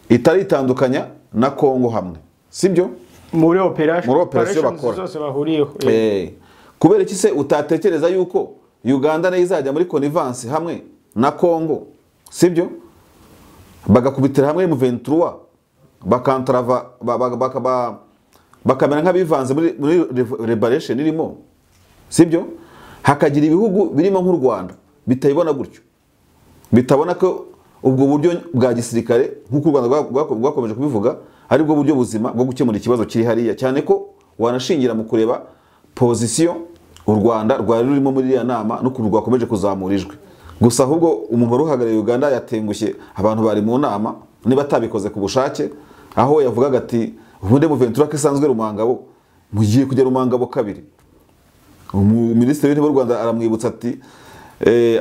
itaritandukanya na Kongo hamwe. Sibyo? Muri operation bakora zose bahuriyeho. Kubera iki se utatekereza yuko Uganda nayo izajya muri connivence hamwe na Kongo? Sibyo? Bagakubitira hamwe mu M23 bakantrava bakamera nk'abivanze muri liberation irimo. Sibyo? Hakagira ibihugu birimo nk'u Rwanda bitayibona gutyo, bitabona ko ubwo buryo bwa gisirikare nk'uko u Rwanda rwakomeje kubivuga ari bwo buryo buzima bwo gukemura ikibazo kiri hariya, cyane ko wanashingira mu kureba position u Rwanda rwari rurimo muri ya nama n'ukuntu rwakomeje kuzamurijwe. Gusa ahubwo umuntu ruhagarariye Uganda yatengushye abantu bari mu nama niba atabikoze ku bushake, aho yavugaga ati ubundi mu 23 isanzwe Rumangabo mugiye kujya Rumangabo kabiri. Minisitiri w'intebe w'u Rwanda aramwibutsa ati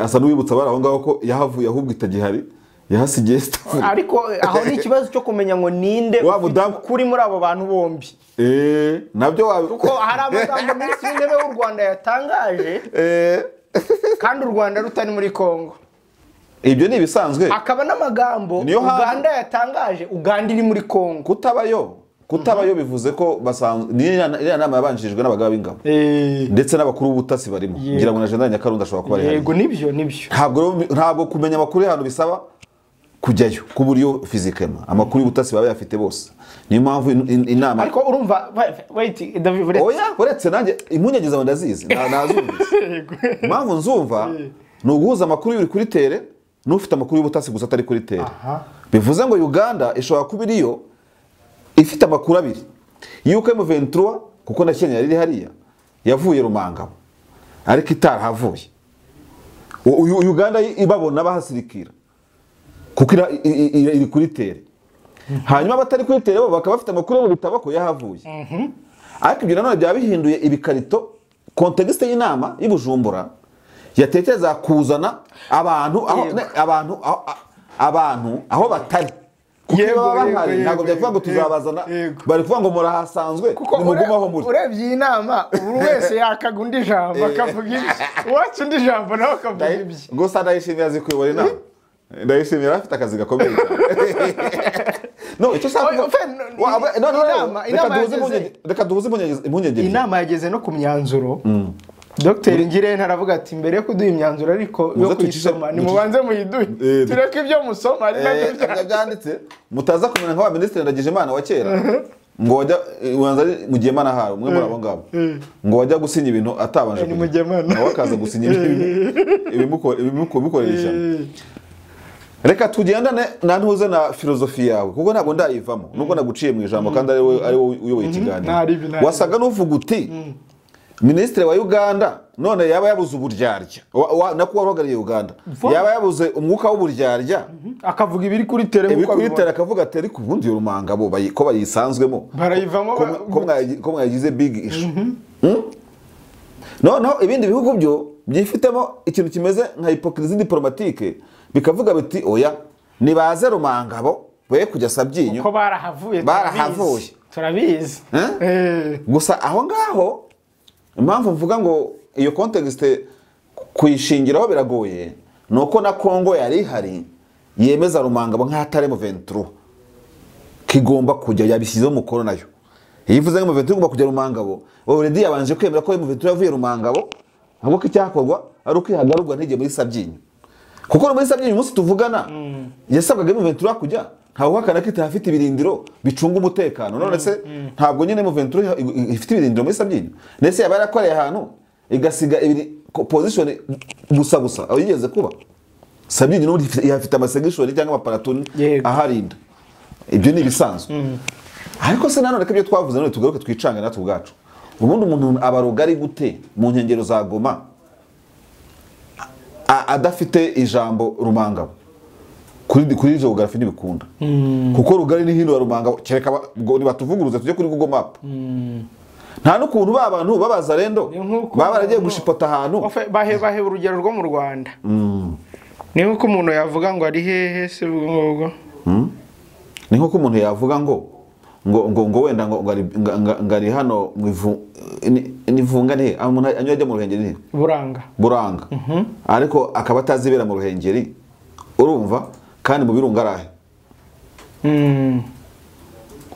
asa n'uwibutsa bari aho ngaho ko yahavuye ahubwo itagihari yahasigiye staff. Ariko aho ni ikibazo cyo kumenya ngo ninde kuri muri abo bantu bombi. Nabyo kuko hari amagambo minisitiri w'intebe w'u Rwanda yatangaje kandi u Rwanda rutari muri Kongo. Ibyo ni ibisanzwe. Akaba n'amagambo Uganda yatangaje Uganda iri muri Kongo. Kutabayo bivuze ko basanzwe ni nama yabanjijwe n'abagaba b'ingabo ndetse n'abakuru b'ubutasi barimo. Ngira ngo na General Nyakarunda ashobora kuba ari hano. Yego nibyo. Ntabwo kumenya amakuru hano bisaba kujyayo ku buryo physiquement amakuru y'ubutasi baba yafite bose. Niyo mpamvu inama. Ariko urumva wait David. Oya uretse nanjye impunyageza ngo ndazizi nazumvise. Impamvu nzumva ni uguhuza amakuru y'uri kuri tere n'ufite amakuru y'ubutasi gusa atari kuri tere. Bivuze ngo Uganda ishobora kuba iriyo ifite amakuru abiri yuko M23 kuko na Kenya yari hariya yavuye Rumangabo ariko itarahavuye. Uganda ibabona bahasirikira kuko iri kuri tere. Hanyuma batari kuri tere bo bakaba bafite amakuru mu bitabo ko yahavuye. Ariko ibyo nanone bya bihinduye ibikarito context y'inama y'Ibujumbura yatekereza kuzana abantu aho batari. Ntabwo byavuga ngo tuzabazana bari kuvuga ngo murahasanzwe nimugumaho muri. Urebye inama buri wese yakaga undi jambo akavuga ibyo wacu undi jambo nawe akavuga ibyo. Gusa ndayishimiye azi kuyobora inama. Ndayishimiye afite akazi gakomeye. No icyo shaka reka duhuze impungenge. Inama yageze no ku myanzuro. Dr. Ngirente aravuga ati mbere yo kuduha imyanzuro ariko yo kuyisoma ni mubanze muyiduhe tureke ibyo musoma ari nabyo byanditse mutaza kumenya nka wa ministre ndagije Imana wa kera ngo wajya ubanza mu gihe Imana hawe umwe muri abo ngabo ngo wajya gusinya ibintu atabanje ni mu gihe Imana nawe akaza gusinya ibimukoresha. Reka tugendane nantuze na filozofi yawe kuko ntabwo ndayivamo nubwo naguciye mu ijambo kandi ari wowe uyoboye ikiganiro. Wasaga n'uvuga uti Ministre wa Uganda none yaba yabuze uburyarya nako warogariye Uganda yaba yabuze umwuka w'uburyarya akavuga ibiri kuri tere nk'uko kuri tere akavuga ati ariko ubundi Rumangabo ko bayisanzwemo barayivamo ko mwagize big issue. Noneho ibindi bihugu byo byifitemo ikintu kimeze nka hypocrisie diplomatique bikavuga biti oya nibaze Rumangabo we kujya Sabyinyo ko barahavuye turabizi. Gusa aho ngaho impamvu mvuga ngo iyo context kuyishingiraho biragoye nuko na Kongo yari ihari yemeza Rumangabo nk'atare mu 23 kigomba kujya yabishyizeho umukono nayo. Yivuze ngo mu 23 igomba kujya Rumangabo already yabanje kwemera ko mu 23 yavuye Rumangabo ahubwo ko icyakorwa ari ukihagarurwa ntije muri Sabyinyo kuko muri Sabyinyo umunsi tuvugana yasabwaga mu 23 kujya ntawe uhakana ko itafite ibirindiro bicunga umutekano. None se ntabwo nyine mu 23 ifite ibirindiro muri Sabyinyo nese yaba yarakoreye ahantu igasiga position gusa aho yigeze kuba Sabyinyo n'ubundi yafite amasegishoni cyangwa amaparatoni aharinda. Ibyo ni ibisanzwe. ariko se nanone ko ibyo twavuze none tugaruke twicanga natwe ubwacu ubundi umuntu aba rugari gute mu nkengero za Goma adafite ijambo Rumangabo kuri geography n'ibikunda kuko rugari ni hino ya Rumangabo kereka batuvuguruza tujye kuri Google Map nta n'ukuntu abantu babaza rendo baba baragiye gushipota ahantu bahe urugero rwo mu Rwanda ni nko umuntu yavuga ngo ari hehe se ubwo ni nko umuntu yavuga ngo wenda ngari hano nivunga ne umuntu anyajya mu Ruhengeri ne Buranga ariko akaba atazibera mu Ruhengeri urumva kandi mu birunga arahe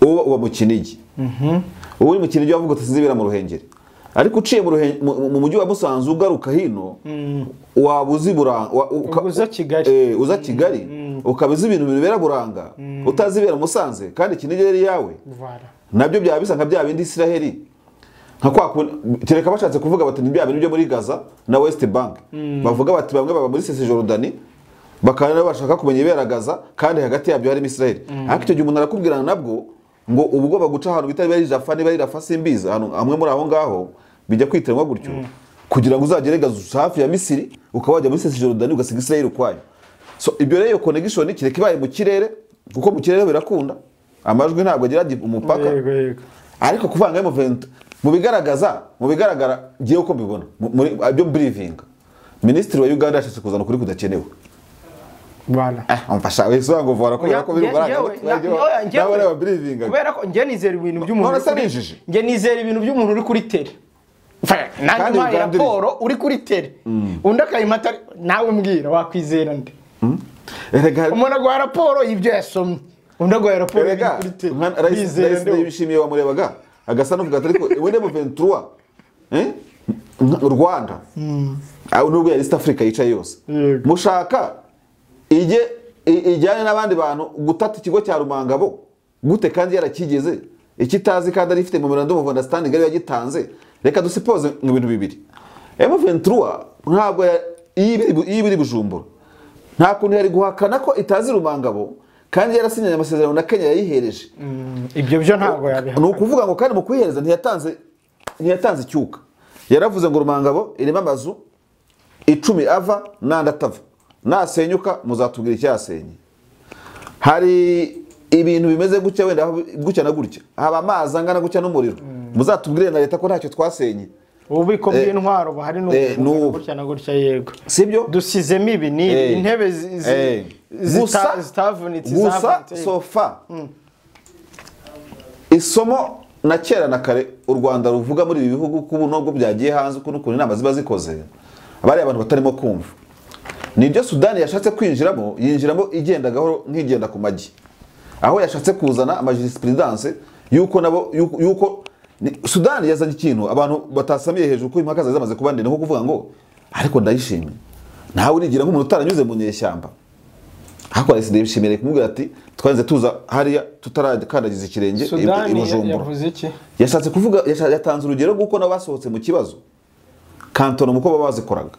uwo mu Kinigi uwo mu Kinigi wavuga utazibera mu Ruhengeri ariko uciye mu mujyi wa Musanze ugaruka hino wabuzi Buranga uza Kigali ukabiza ibintu bibera Buranga utazibera Musanze kandi Kinigi yari yawe nabyo byaba bisa nka bya bindi Israeli nka kwa tereka bashatse kuvuga bati bya bintu byo muri Gaza na West Bank bavuga bati bamwe baba muri Cisjordanie bakana bashaka kumenya ibera Gaza kandi hagati yabyo hari Israeli ariko icyo gihe umuntu arakubwirana nabwo ngo ubwo baguca ahantu bitari bari Jafani bari Rafa simbiza hano amwe muri aho ngaho bijya kwitiranwa gutyo kugira ngo uzagere Gaza hafi ya Misiri ukawajya muri Cisjordanie ugasiga Israeli kwayo so ibyo rero connection kireka ibaye mu kirere kuko mu kirere birakunda amajwi ntabwo agira umupaka ariko kuvanga mu bigaragara giye uko mbibona muri byo briefing Ministry wa Uganda yashyize kuzana kuri kudakenewe bana amfasha wese ngo vora ko birugaraga nawe reba briefing kubera ko nge nizera ibintu by'umuntu nge nizera ibintu by'umuntu uri kuri tele nanjye ma raporo uri kuri tele undi akayimata nawe mbwira wakwizera nde umuntu agwa raporo y'ibyo yasomye undi agwa raporo kuri tele bizera bishimiye wamurebaga agasa n'uvuga ati ariko wende mu 23 Rwanda aho nubwo ya East Africa yicaye yose mushaka ijyane n'abandi bantu gutata ikigo cya Rumangabo gute kandi yarakigeze ikitazi kandi ari ifite memorandum of understanding ari yagitanze reka dusipoze mu bintu bibiri M23 ntabwo yibiri Bujumbura nta kuntu yari guhakana ko itazi Rumangabo kandi yarasinyanye amasezerano na Kenya yayihereje ibyo byo ntabwo yabihakana no kuvuga ngo kandi mu kwihereza ntiyatanze icyuka yaravuze ngo Rumangabo irimo amazu 10 ava nanda atava nasenyuka muzatubwira icyasenye hari ibintu bimeze gutya wenda gutya na gutya haba amazi angana gutya n'umuriro muzatubwire na leta ko ntacyo twasenye ububiko bw'intwaro bahari no gutya na gutya yego sibyo dusizemo ibi ni intebe zitavunitse gusa sofa isomo na kera na kare u Rwanda ruvuga muri ibi bihugu kubu nubwo byagiye hanze uko n'ukuntu inama ziba zikoze abari abantu batarimo kumva nibyo Sudani yashatse kwinjiramo yinjiramo igenda gahoro nk'igenda ku magi aho yashatse kuzana amajurisprudence yuko Sudani yazanye ikintu abantu batasamiye hejuru ko impaka zamaze kuba ndende nko kuvuga ngo ariko ndayishimye nawe urigira nk'umuntu utaranyuze mu nyeshyamba hako arisi yishimire kumubwira ati twanze tuza hariya tutarakandagiza ikirenge Ibujumbura yashatse kuvuga yatanze urugero guko nabasohotse mu kibazo kantono muko babazikoraga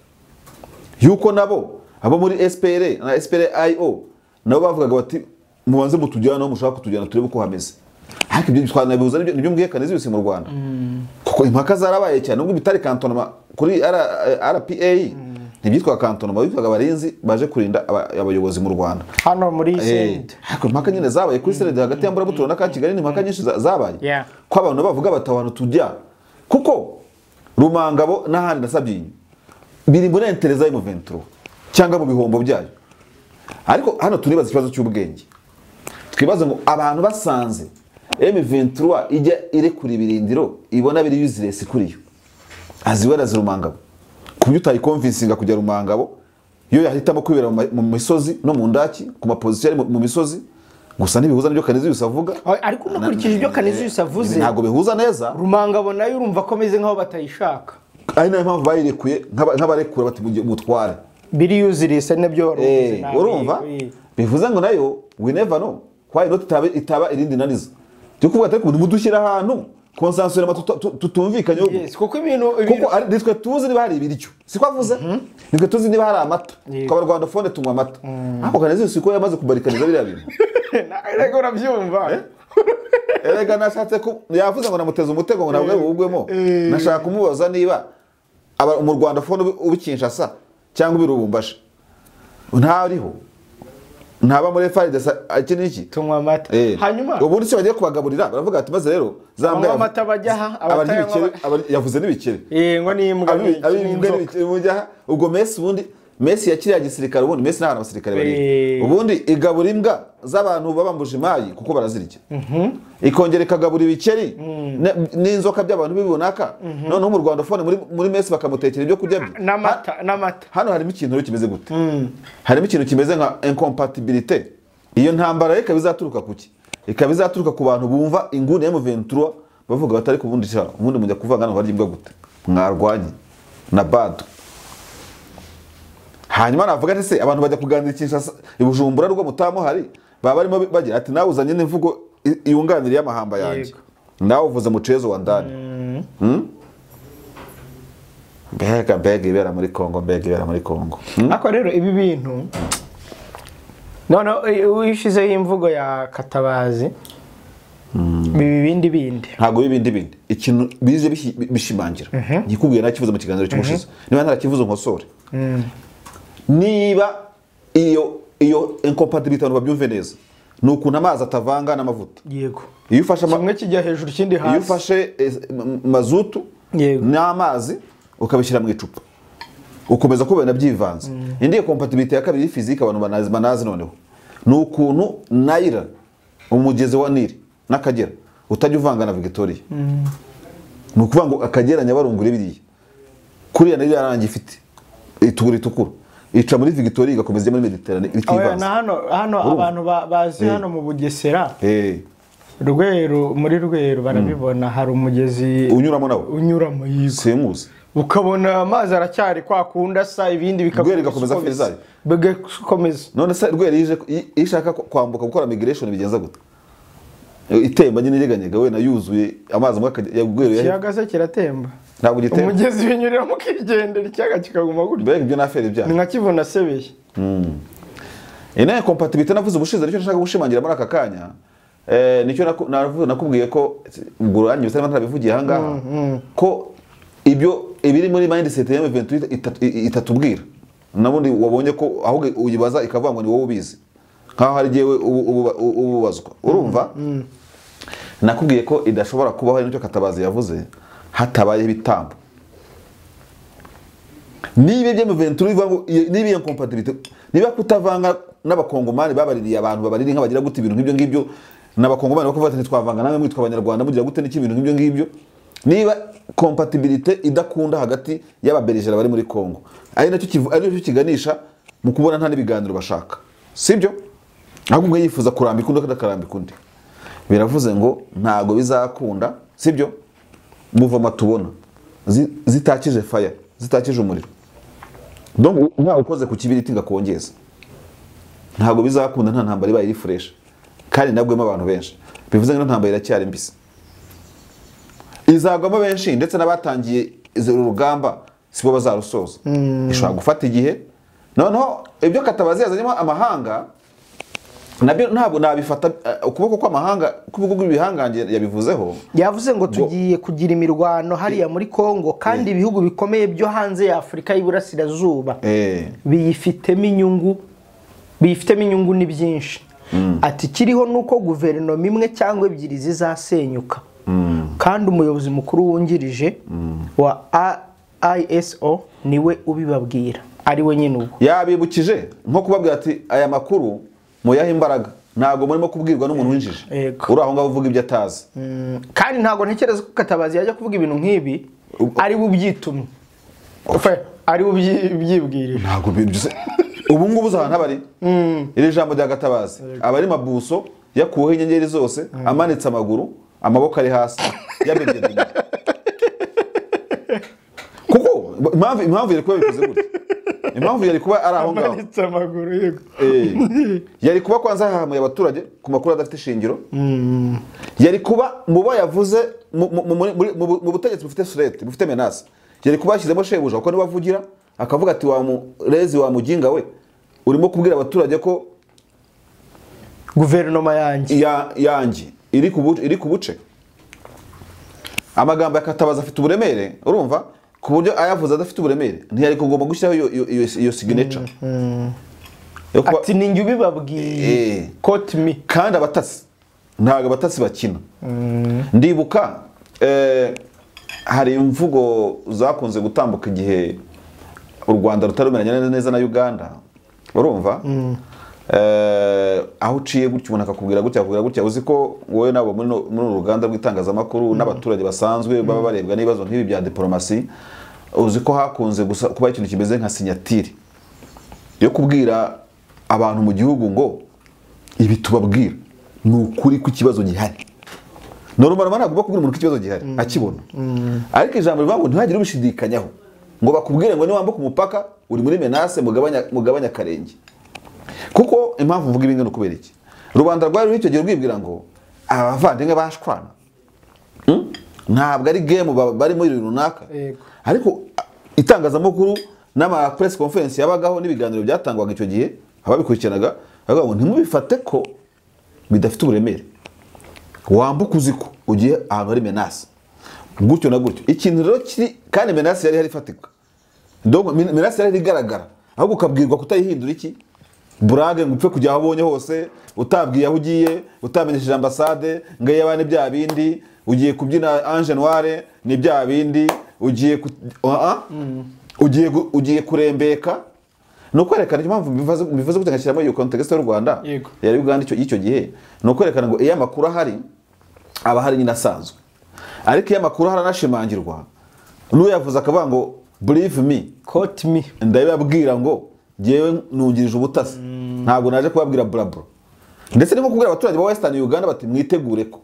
yuko nabo abo muri SPR na SPRIO nabo bavugaga bati mubanze mutujyana no mushaka kutujyana turebe ko hameze ariko ibyo twanabibuza nibyo mbwiye Canisius mu Rwanda kuko impaka zarabaye cyane ubwo bitari kantonoma kuri RPA ntibyitwa kantonoma bitwaga abarinzi baje kurinda abayobozi mu Rwanda hano muri Send ariko impaka nyine zabaye kuri Send hagati ya Mburabuturo na Kigali ni impaka nyinshi zabaye ko abantu bavuga batawantu tujya kuko Rumangabo n'ahandi nasabyinyo biri muri intereza M23 cyangwa mu bihombo byayo ariko hano turibaza ikibazo cy'ubwenge twibaza ngo abantu basanze M23 ijya irekura ibirindiro ibona biri useless kuri yo aziwera Rumangabo kubyo utayiconvincinga kujya Rumangabo yo yahitamo kwibera mu misozi no mu ndaki ku maposition mu misozi gusa ntibihuza n'ibyo Canisius avuga ariko nakurikije ibyo Canisius avuze ntago bihuza neza Rumangabo nayo urumva komeze nkaho batayishaka ari nayo mpamvu bayirekuye nk'abarekura bati mutware biri useless nabyo waruvuze urumva bivuze ngo nayo we never know why not itaba irindi naniza cyo kuvuga ati umuntu mudushyira ahantu konsansure tutumvikanye kuko ibintu kuko nitwe tuzi niba hari ibiryo siko avuze nitwe tuzi niba hari amata kwa Rwanda fone tunywa amata ako Canisius siko yamaze kubarikaniza biriya bintu ariko urabyumva erega nashatse ko yavuze ngo namuteze umutego ngo ntabwo ubugwemo nashaka kumubaza niba mu Rwanda fone ubikinshasa cyangwa ubirubumbaje ntariho ntaba muri FARDC iki niki tunywa amata hanyuma ubundi cyo bagiye kubagaburira baravuga ati maze rero zambye amata bajyaha abatayanywa yavuze n'ibikere ngo ni imbwa n'inzoka ubwo Messi yakiriya gisirikare ubundi Messi n'abantu abasirikare bari ubundi igabura imbwa z'abantu babambuje imayi kuko barazirya ikongera ikagabura ibikeri n'inzoka by'abantu bibonaka noneho mu Rwanda fone muri Messi bakamutekera ibyo kurya n'amata hano harimo ikintu kimeze gute harimo ikintu kimeze nka incompatibilité iyo ntambara ikaba izaturuka kuki ikaba izaturuka ku bantu bumva inguni ya M23 bavuga batari ku bundi cyaro ubundi mujya kuvanga ngo harya imbwa gute mwarwanye na bado hanyuma navuga ati se abantu bajya kuganirikisha ibujumbura rwo mutamo hari baba barimo bagira ati nawe uzanye n'imvugo iyunganiriye amahamba yanjye nawe uvuze mucezo wa ndani mbega ibera muri Kongo ako rero ibi bintu none wishizeho imvugo ya Katabazi bindi ntago bindi ikintu bize bishimangira gikubwiye nakivuze mu kiganiro cy'umushize niba ntarakivuze nkosore niba iyo incompatibilité abantu babyumve neza nukuntu amazi atavanga n'amavuta yego iyo ufashe kimwe kijya hejuru kindi hasi iyo ufashe mazutu n'amazi ukabishyira mu icupa ukomeza kubona byivanze indi compatibilité ya kabiri physique abantu banazi noneho nukuntu Naira umugezi wa Nili n'Akagera utajya uvanga na Victoria nukuvuga ngo Akagera Nyabarungure biriya kuriya Naira yarangiye ifite itukura ica muri Victoria igakomeza muri Mediterane itivanze hano abantu bazi hano mu Bugesera muri Rweru barabibona hari umugezi unyuramo nawe unyuramo yigo semuzi ukabona amazi aracyari kwakunda sa ibindi bikakomeza fezari bigakomeza none se Rweru ishaka kwambuka gukora migration bigenza gute itemba nyine yeganyega we na yuzuye amazi ya Rweru kiyagaze kiratemba ntabwo gitemba umugezi binyurira mu kigendera icyaga kikaguma gutyo mbega ibyo nafere bya ni nka kivuna sebeye ina compatibilité navuze ubushize nicyo nshaka gushimangira muri aka kanya nicyo nakubwiye ko ubwo bisa n'abatabivugiye aha ngaha ko ibyo ibiri muri mindset ya M23 itatubwira nabundi wabonye ko ahubwo uyibaza ikavuga ngo ni wowe ubizi nkaho hari giye ububazwa urumva nakubwiye ko idashobora kubaho nicyo Katabazi yavuze hatabaye ibitambo niba ibyo M23 bivuga ngo niba iyo compatibilité niba kutavanga n'abakongomani babaririye abantu babariri nk'abagira gute ibintu nk'ibyo ngibyo n'abakongomani bakavuga ati twavanga namwe mwitwa abanyarwanda mugira gute n'iki ibintu nk'ibyo ngibyo niba compatibilité idakunda hagati y'ababerigera bari muri Kongo ari nacyo kiganisha mu kubona nta n'ibiganiro bashaka sibyo ahubwo yifuza kurambika undi akakarambika undi biravuze ngo ntago bizakunda sibyo muvoma tubona zitakije fire zitakije umuriro donc nta ukoze ku kibiriti ngakongeza ntago bizakunda nta ntambara ibaye refresh kandi nabwemo abantu benshi bivuze ngo ntambara iracyari mbisi izagwamo benshi ndetse n'abatangiye urugamba sibo bazarusoza ishobora gufata igihe noneho ibyo Katabazi yazanyemo amahanga nabyo ntabwo nabifata ukuboko kw'amahanga kubihugu bihangange yabivuzeho yavuze ngo tugiye kugira imirwano hariya muri Kongo kandi ibihugu bikomeye byo hanze ya Afrika y'Iburasirazuba biyifitemo inyungu ni byinshi ati kiriho nuko guverinoma imwe cyangwa ebyiri zizasenyuka kandi umuyobozi mukuru wungirije wa ISO niwe ubibabwira ari we nyine ubu yabibukije nko kubabwira ati aya makuru muyaha imbaraga ntago murimo kubwirwa n'umuntu winjije uri aho ngaho uvuga ibyo atazi kandi ntago ntekereza ko Katabazi yajya kuvuga ibintu nk'ibi ari bubyitumye ari bubyibwirije ntago byose ubu ngubu zahantu abari iri jambo rya Katabazi abari mabuso yakuweho inyenyeri zose amanitse amaguru amaboko ari hasi yabegedeye kuko impamvu yari kuba bikoze gutya impamvu yari kuba ari aho ngaho amanitse amaguru yego yari kuba kwanza hahamuye abaturage ku makuru adafite ishingiro yari kuba mu bo yavuze mu butegetsi bufite surete bufite menace yari kuba yashyizemo shebuja kuko nibavugira akavuga ati wa murezi wa muginga we urimo kubwira abaturage ko guverinoma yanjye iri ku buce. Amagambo ya Katabaza afite uburemere urumva ku buryo ayavuze adafite uburemere ntiyari kugomba gushyiraho iyo signature. Ati ninjye ubibabwiye quote me kandi abatasi ntago abatasi bakina. Ndibuka hari imvugo zakunze gutambuka igihe u Rwanda rutarumeranya neza na Uganda urumva aho uciye gutyo umuntu akakubwira gutya uzi ko wowe nabo muri uruganda rw'itangazamakuru n'abaturage basanzwe baba barebwa n'ibibazo nk'ibi bya diplomasi uzi ko hakunze kuba ikintu kimeze nka signatire yo kubwira abantu mu gihugu ngo ibi tubabwira ni ukuri ku kibazo gihari. Normal ntabwo bakubwira umuntu ko ikibazo gihari akibona ariko ijambo rivuga ngo ntihagire ubishidikanyaho ngo bakubwire ngo niwambuka umupaka uri muri menace mugabanya karenge. Kuko impamvu mvuga ibintu kubera iki rubanda rwari ruri icyo gihe rwibwira ngo abavandimwe bashwana ntabwo ari game bari muri runaka ariko itangazamakuru n'ama press conference yabagaho n'ibiganiro byatangwaga icyo gihe ababikurikiranaga bavuga ngo ntimubifate ko bidafite uburemere wambuka uziko ugiye ahantu hari menace gutyo na gutyo ikintu rero kiri kandi menace yari ifatika donc menace yari igaragara ahubwo ukabwirwa kutayihindura iki burage ngupfe kujya aho ubonye hose utabwiye aho ugiye utamenyesheje ambassade ngaye abane bya bindi ugiye kubyina Ange Noire ni bya bindi ugiye kurembeka no kwerekana impamvu bivuze gutangashyiramo iyo context y'u Rwanda yari Uganda icyo gihe no kwerekana ngo iyo amakuru ahari aba hari nyine asanzwe ariko iyo amakuru haranashimangirwa n'uwo yavuze akavuga ngo believe me quote me ndababwira ngo jewe nungirije ubutasi ntabwo naje kubabwira blabla ndetse nimo kubwira abaturage ba Western Uganda bati mwitegure ko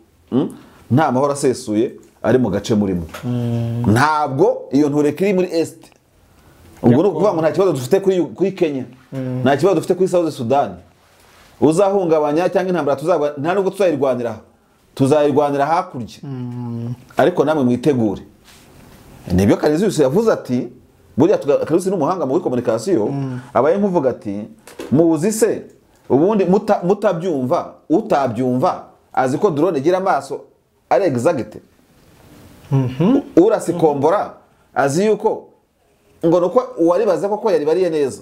nta mahoro asesuye ari mu gace murimo ntabwo iyo ntureka iri muri Est ubwo no kuvuga ngo nta kibazo dufite kuri Kenya nta kibazo dufite kuri South Sudan uzahungabanya cyangwa intambara tuzaba nta nubwo tuzayirwanira hakurya ariko namwe mwitegure. Nibyo Canisius yavuze ati buriya Canisius n'umuhanga mu communication abaye nkuvuga ati muzi se ubundi mutabyumva utabyumva azi ko drone igira amaso ari exact urasikombora azi yuko ngo nuko waribaza ko yari bariye neza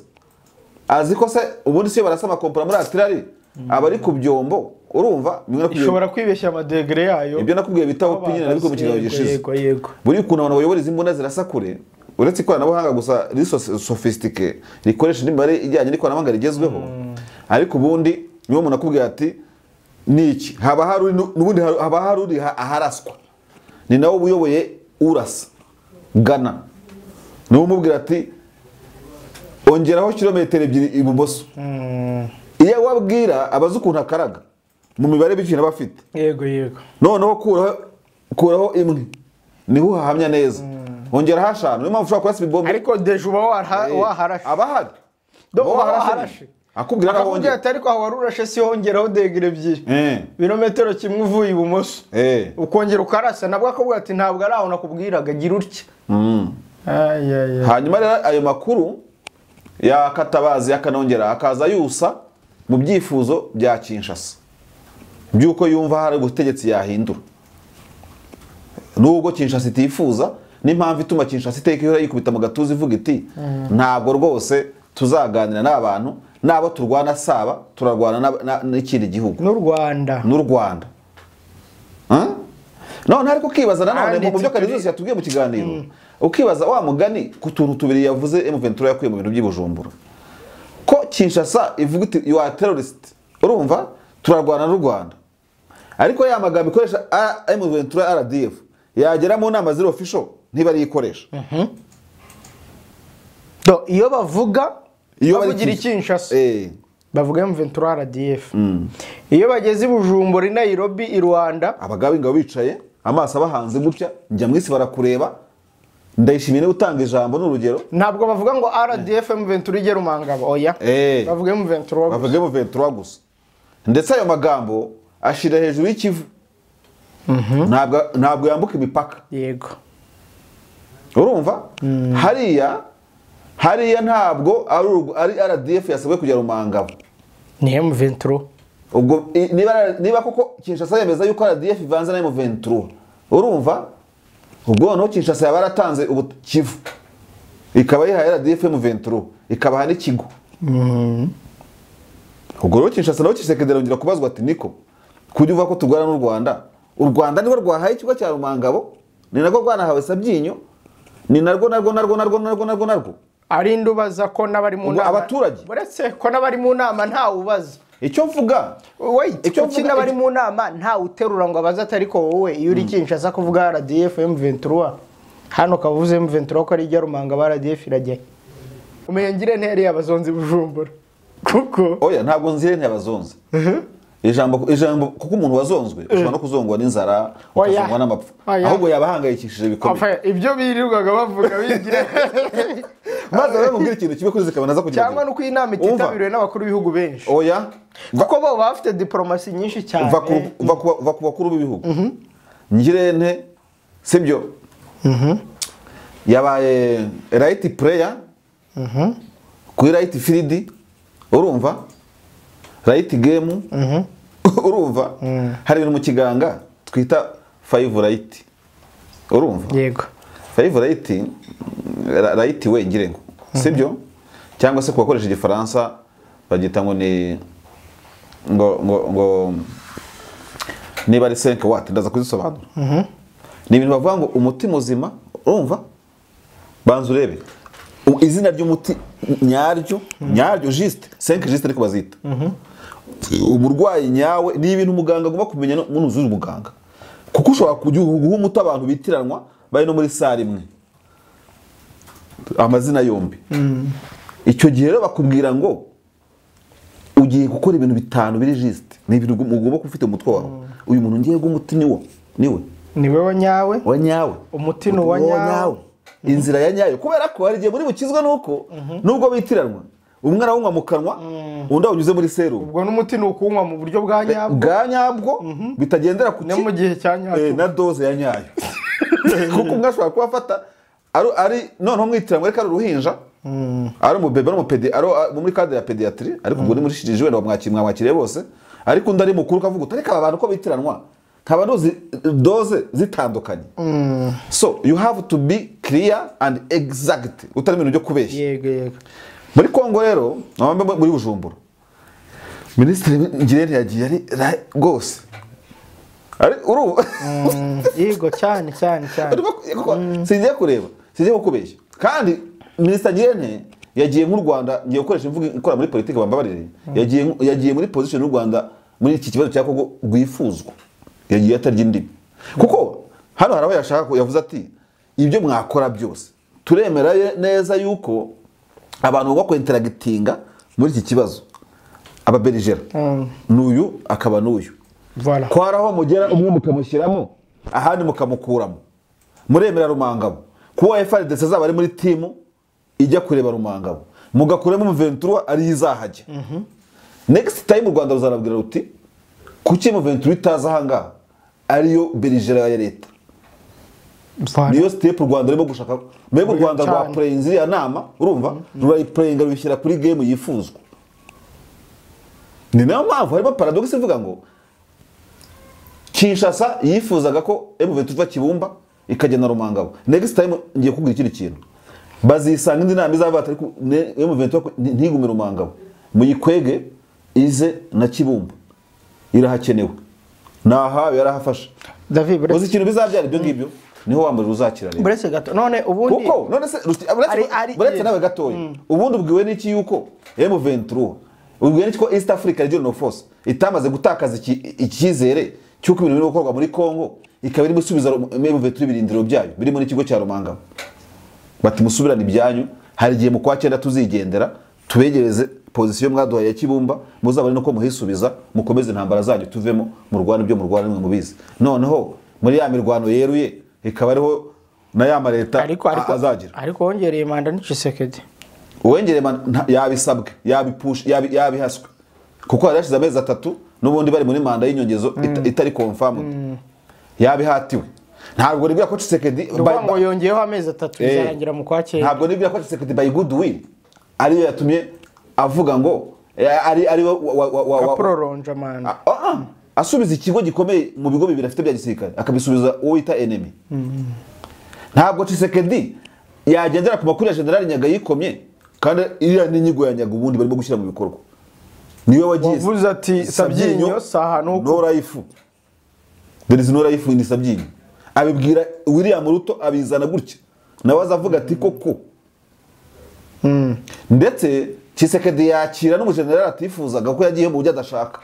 azi ko se ubundi se barasama kompora muri atirari abari ku byombo urumva ishobora kwibeshya amadegre yayo ibyo nakubwiye bitaho pinyine nabiko mu kiganiro gishize buri kuntu abantu bayobora izimbona zirasakure uretse ikoranabuhanga gusa sophisticated rikoresha n'imibare ijyanye n'ikoranabuhanga rigezweho ariko ubundi niyo umuntu akubwira ati niki haba hari aharaswa ni nawe ubuyoboye urasa Ghana niwe umubwira ati ongeraho kilometero 2 ibumoso iyo wabwira abazi ukuntu akaraga mu mibare bikina bafite yego noneho kuraho imwe niho hahamya neza ongera hashana niyo mpamvu ushobora kurasa ibombe ariko deje uba waharashe abahari waharashe akubwira naho wongera atari ko warurashe si hongeraho degre 2 birometero kimwe uvuye ibumoso ukongera ukarasa nabwo akubwira ati ntabwo ari aho nakubwiraga gira utya hanyuma rero ayo makuru ya Katabazi yakanongera akaza yusa mu byifuzo bya Kinshasa byuko yumva hari ubutegetsi yahindura nubwo Kinshasa itifuza n'impamvu ituma Kinshasa iteka yikubita mu gatuzi ivuga iti ntabwo rwose tuzaganira n'abantu nabo turwana saba turarwana n'ikindi gihugu n'u Rwanda none ariko kibaza nanone mu byo Canisius yatubwiye mu kiganiro ukibaza wa mugani ku tuntu tubiri yavuze M23 yakuye mu bintu by'Ibujumbura ko Kinshasa ivuga iti you are terrorist urumva turarwana n'u Rwanda ariko ya magambo ikoresha M23 RDF yagera mu nama zero official ntibari ikoresha iyo bavuga bavugira Kinshasa bavuga M23 RDF iyo bageze Ibujumbura i Nairobi i Rwanda abagabo ingabo bicaye amaso abahanze gutya njya mwisi barakureba ndayishimiye utanga ijambo n'urugero ntabwo bavuga ngo RDF M23 igera Rumangabo oya bavuga M23 gusa ndetse ayo magambo ashira hejuru y'ikivu ntabwo yambuka imipaka yego urumva hariya ntabwo ari RDF yasabwe kujya Rumangabo ni M23 ubwo niba koko Kinshasa yemeza yuko RDF ivanze na M23 urumva ubwo no Kinshasa yabaratanze ubu Kivu ikaba yihaye RDF M23 ikabaha n'ikigo ubwo rero Kinshasa nawe Tshisekedi arongera kubazwa ati niko kujya uva ko turwana n'u Rwanda u Rwanda niwe rwahaye ikigo cya Rumangabo ni nako rwanahawe Sabyinyo ni narwo ari ndubaza ko n'abari mu nama abaturage buretse ko n'abari mu nama nta ubaza icyo mvuga icyo mvuga bari mu nama nta uterura ngo abaza atari ko wowe iyo uri Kinshasa kuvuga RDF M23 hano kavuze M23 ko ari ijya Rumangabo RDF irajya umenye ngire ntere y'abazonzi Bujumbura kuko oya ntabwo nzire ntiyabazonze ijambo kuko umuntu wazonzwe ushobora no kuzongwa n'inzara ukazongwa n'amapfa ahubwo yabahangayikishije bikomeye ibyo birirwaga bavuga bigira maze baramubwira ikintu kibe kuri zikabanaza kugira cyangwa nuko inama ititabiriwe n'abakuru b'ibihugu benshi oya kuko bo bafite diplomasi nyinshi cyane va ku bakuru b'ibihugu ngirente sibyo yabaye right player kuri right field urumva right game urumva hari ibintu mu kiganga twita 5 right urumva yego 5 right we ngirengo sibyo cyangwa se kubakoresha igifaransa bagita ngo ni ngo niba ari 5 watt ndaza kuzisobanura ni ibintu bavuga ngo umuti muzima urumva banza urebe izina ry'umuti nyaryo juste 5 juste ariko bazita umurwayi nyawe ni ibintu muganga agomba kumenya n'unuzuza umuganga kuko ushobora kujya guha umuti abantu bitiranwa bari no muri sare imwe amazina yombi icyo gihe rero bakubwira ngo ugiye gukora ibintu bitanu biri juste ni ibintu mugomba kufite umutwe wawe uyu muntu ngiye gumuti niwe wanyawe umuti no wanyawe inzira ya nyayo kubera ko hari gihe muri bukizwa nuko nubwo bitiranwa umwe arawunywa mu kanwa undi awunyuze muri serumu ubwo n'umuti ni ukunywa mu buryo bwa nyabwo bitagendera ku mu gihe cya nyacyo na doze ya nyayo kuko umwe ashobora kuba afata ari noneho mwitiranwa ariko ari uruhinja ari umubebe n'umupedi ari muri cadre ya pediatrie ariko ubwo ni muri shirije wenda mwamwakiriye bose ariko undi ari mukuru kavuga utareka abantu ko bitiranwa nkaba ndozi doze zitandukanye so you have to be clear and exact utari ibintu byo kubeshya yego muri Kongo rero muri Bujumbura Minisitiri Ngirente yagiye ari gose ari yego cyane singiye kureba singiye kukubeshya kandi Minisitiri Ngirente yagiye nk'u Rwanda ngiye gukoresha imvugo ikora muri politiki bambabarire yagiye muri position y'u Rwanda muri iki kibazo cya Kongo gwifuzwa yagiye atarya indimi kuko hano haraho yashaka yavuze ati ibyo mwakora byose turemera neza yuko abantu bagomba kwinteragitinga muri iki kibazo ababerigera n'uyu akaba n'uyu kwaraho mugera umwe mukamushyiramo ahandi mukamukuramo muremera Rumangabo kuba FRDC azaba ari muri timu ijya kureba Rumangabo mugakuremo M23 ari izahajya next time u Rwanda ruzarabwira ruti kuki M23 itaza hanga ariyo berigera ya leta niyo step u Rwanda rimo gushaka mbega u Rwanda rwa playing ya nama urumva ruri playing rubishyira kuri game yifuzwa ni nayo mpamvu harimo paradox ivuga ngo Kinshasa yifuzaga ko M23 Kibumba ikagena Rumangabo next time ngiye kugira ikindi kintu bazisanga indi nama izava atari M23 ntigume Rumangabo muyikwege ize na Kibumba irahakenewe naha yarahafasha David uzi ikintu bizabyara ibyo ngibyo niho wambaje uzakira rero buretse gato none ubundi kuko none se buretse nawe gatoya ubundi ubwiwe n'iki yuko M23 ubwiwe n'iki ko East Africa Regional Force itamaze gutakaza icyizere cyuko ibintu biri gukorwa muri Kongo ikaba iri musubiza M23 birindiro byayo biri muri kigo cya Rumangabo bati musubirane ibyanyu hari gihe mu kwa 9 tuzigendera tubegereze position mwaduhaye ya Kibumba muzabari no ko muhisubiza mukomeze intambara zanyu tuvemo mu Rwanda byo mu Rwanda nimwe mubizi noneho muri ya mirwano yeruye ikaba ariho na ya mareta azagira ariko wongereye manda ni Tshisekedi wongereye manda yabisabwe yabipush yabihaswe kuko yarashize amezi 3 n'ubundi bari muri manda y'inyongezo itari confirmed yabihatiwe ntabwo nibwira ko Tshisekedi ngo yongeyeho amezi 3 izarangira mu kwa 9 ntabwo nibwira ko Tshisekedi by good will ariyo yatumye avuga ngo ari prolonge man asubiza ikigo gikomeye mu bigo bibiri afite bya gisirikare akabisubiza uwo yita enemy. Ntabwo Tshisekedi yagendera ku makuru ya General Nyaga yikomye kandi iriya n'inyigo ya Nyaga ubundi barimo gushyira mu bikorwa. Niwe wagiye wavuze ati Sabyinyo saha no life. There is no life in Sabyinyo. Abibwira William Ruto abizana gutya. Nawe azavuga ati koko. Ndetse Tshisekedi yakira n'umugeneral atifuzaga ko yagiye mu buryo adashaka.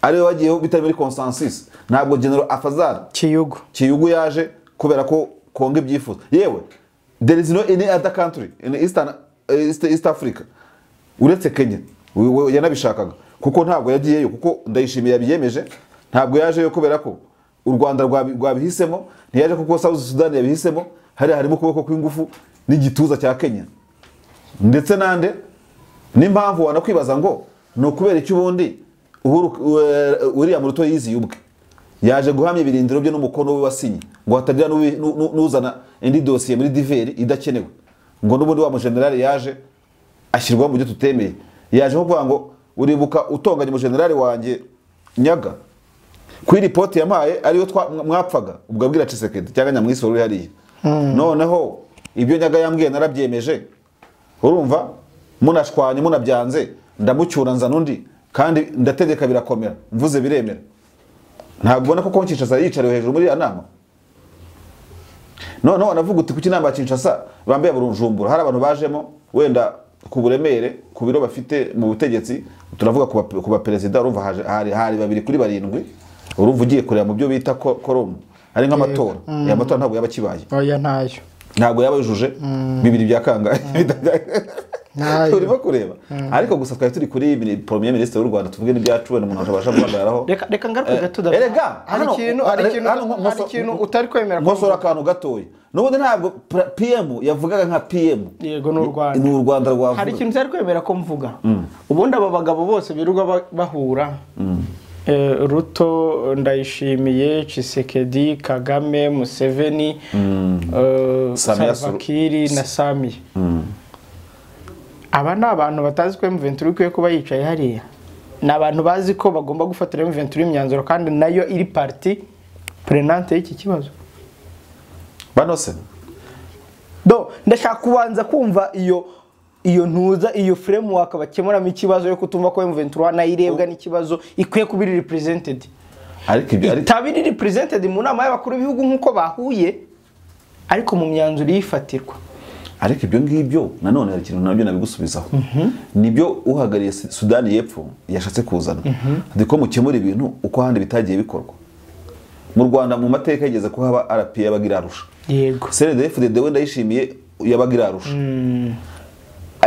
Ariwe wagiye bitari muri consensus. Ntabwo General Afazar Kiyugu yaje kubera ko Kongo ibyifuza. Yewe there is no any other country in East Africa uretse Kenya yanabishakaga kuko ntabwo yagiyeyo kuko Ndayishimiye yabiyemeje. Ntabwo yaje yo kubera ko u Rwanda rwabihisemo, ntiyaje kuko South Sudan yabihisemo. Harimo kuboko kw'ingufu n'igituza cya Kenya ndetse nande n'impamvu wanakwibaza ngo no kubera icyo ubundi William Ruto yiziye ubwe yaje guhamya ibirindiro bye n'umukono we wasinye ngo hatagira n'uzana indi dossier muri diveri idakenewe ngo n'ubundi wa mugeneral yaje ashyirwa mu byo tutemeye. Yaje nko kuvuga ngo uribuka utonganya umugeneral wanjye Nyaga kuri report yampaye ariyo mwapfaga ubwo abwira Tshisekedi cyangwa Nyamwisi wari hariya. Noneho ibyo Nyaga yambwiye narabyemeje. Urumva munashwanye munabyanze ndamucyura nza nundi kandi ndategeka birakomera mvuze biremera. Ntabwo ubona ko Kinshasa yicariwe hejuru muri anama. Noneho anavuga uti kuki namba Kinshasa bambaye burunjumbura hari abantu bajemo wenda ku buremere ku biro bafite mu butegetsi turavuga ku ba president urumva hari babiri kuri barindwi urumva ugiye kureba mu byo bita korom ari nk'amatora. Ya matora ntabwo yaba kibaye. Oya ntayo. Ntabwo yaba yujuje bibiri bya kangahe. Turimo kureba ariko gusa twari turi kuri Premier Minister w'u Rwanda tuvuge n'ibyacu wenda umuntu abasha guhagararaho. Reka ngaruke gato da. Erega hari ikintu utari kwemera ko nkosora akantu gatoya. Nubundi ntabwo PM yavugaga nka PM. Yego n'u Rwanda. N'u Rwanda rwavuga. Hari ikintu utari kwemera ko mvuga. Ubundi aba bagabo bose biruga bahura. Ruto, Ndayishimiye, Tshisekedi, Kagame, Museveni, Salva Kiir na Samia. Aba ni abantu batazi ko M23 ikwiye kuba yicaye hariya. Ni abantu bazi ko bagomba gufatira M23 imyanzuro kandi nayo iri parti prenante y'iki kibazo. Banose. Ndashaka kubanza kumva iyo ntuza iyo framework bakemuramo ikibazo yo kutumva ko M23 nayirebwa n'ikibazo ikwiye kubiri represented. Ariko ibyo ari tabiri represented mu nama y'abakuru b'ibihugu nkuko bahuye ariko mu myanzuro yifatirwa. Ariko ibyo ngibyo nanone hari ikintu nabyo nabigusubizaho. Nibyo uhagariye Sudani y'Epfo yashatse kuzana. Ndiko mukemura ibintu uko handi bitagiye bikorwa. Mu Rwanda mu mateka yigeze ko haba RP yabagira arusha. Yego. CNDD-FDD wenda yishimiye yabagira arusha.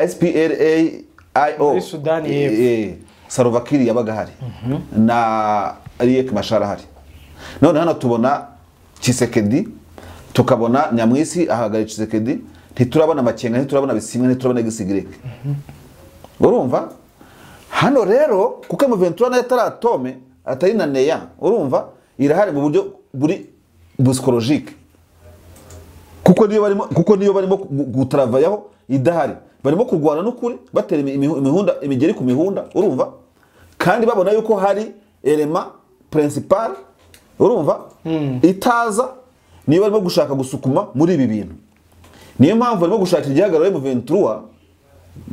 SPLA-IO Sudani y'Epfo. Salva Kiir yabaga hari. Na Riek Machar hari. None hano tubona Tshisekedi tukabona Nyamwisi ahagariye Tshisekedi ntiturabona Makenga ntiturabona Bisimwa ntiturabona Gisigireke. Urumva? Hano rero kuko M23 nayo ataratome atari na neya urumva irahari mu buryo buri psychologique. Kuko niyo barimo gutravayaho idahari. Barimo kurwana n'ukuri batera imigeri ku mihunda urumva kandi babona yuko hari element principal urumva itaza niyo barimo gushaka gusukuma muri ibi bintu. Niyo mpamvu barimo gushakira igihagararo M23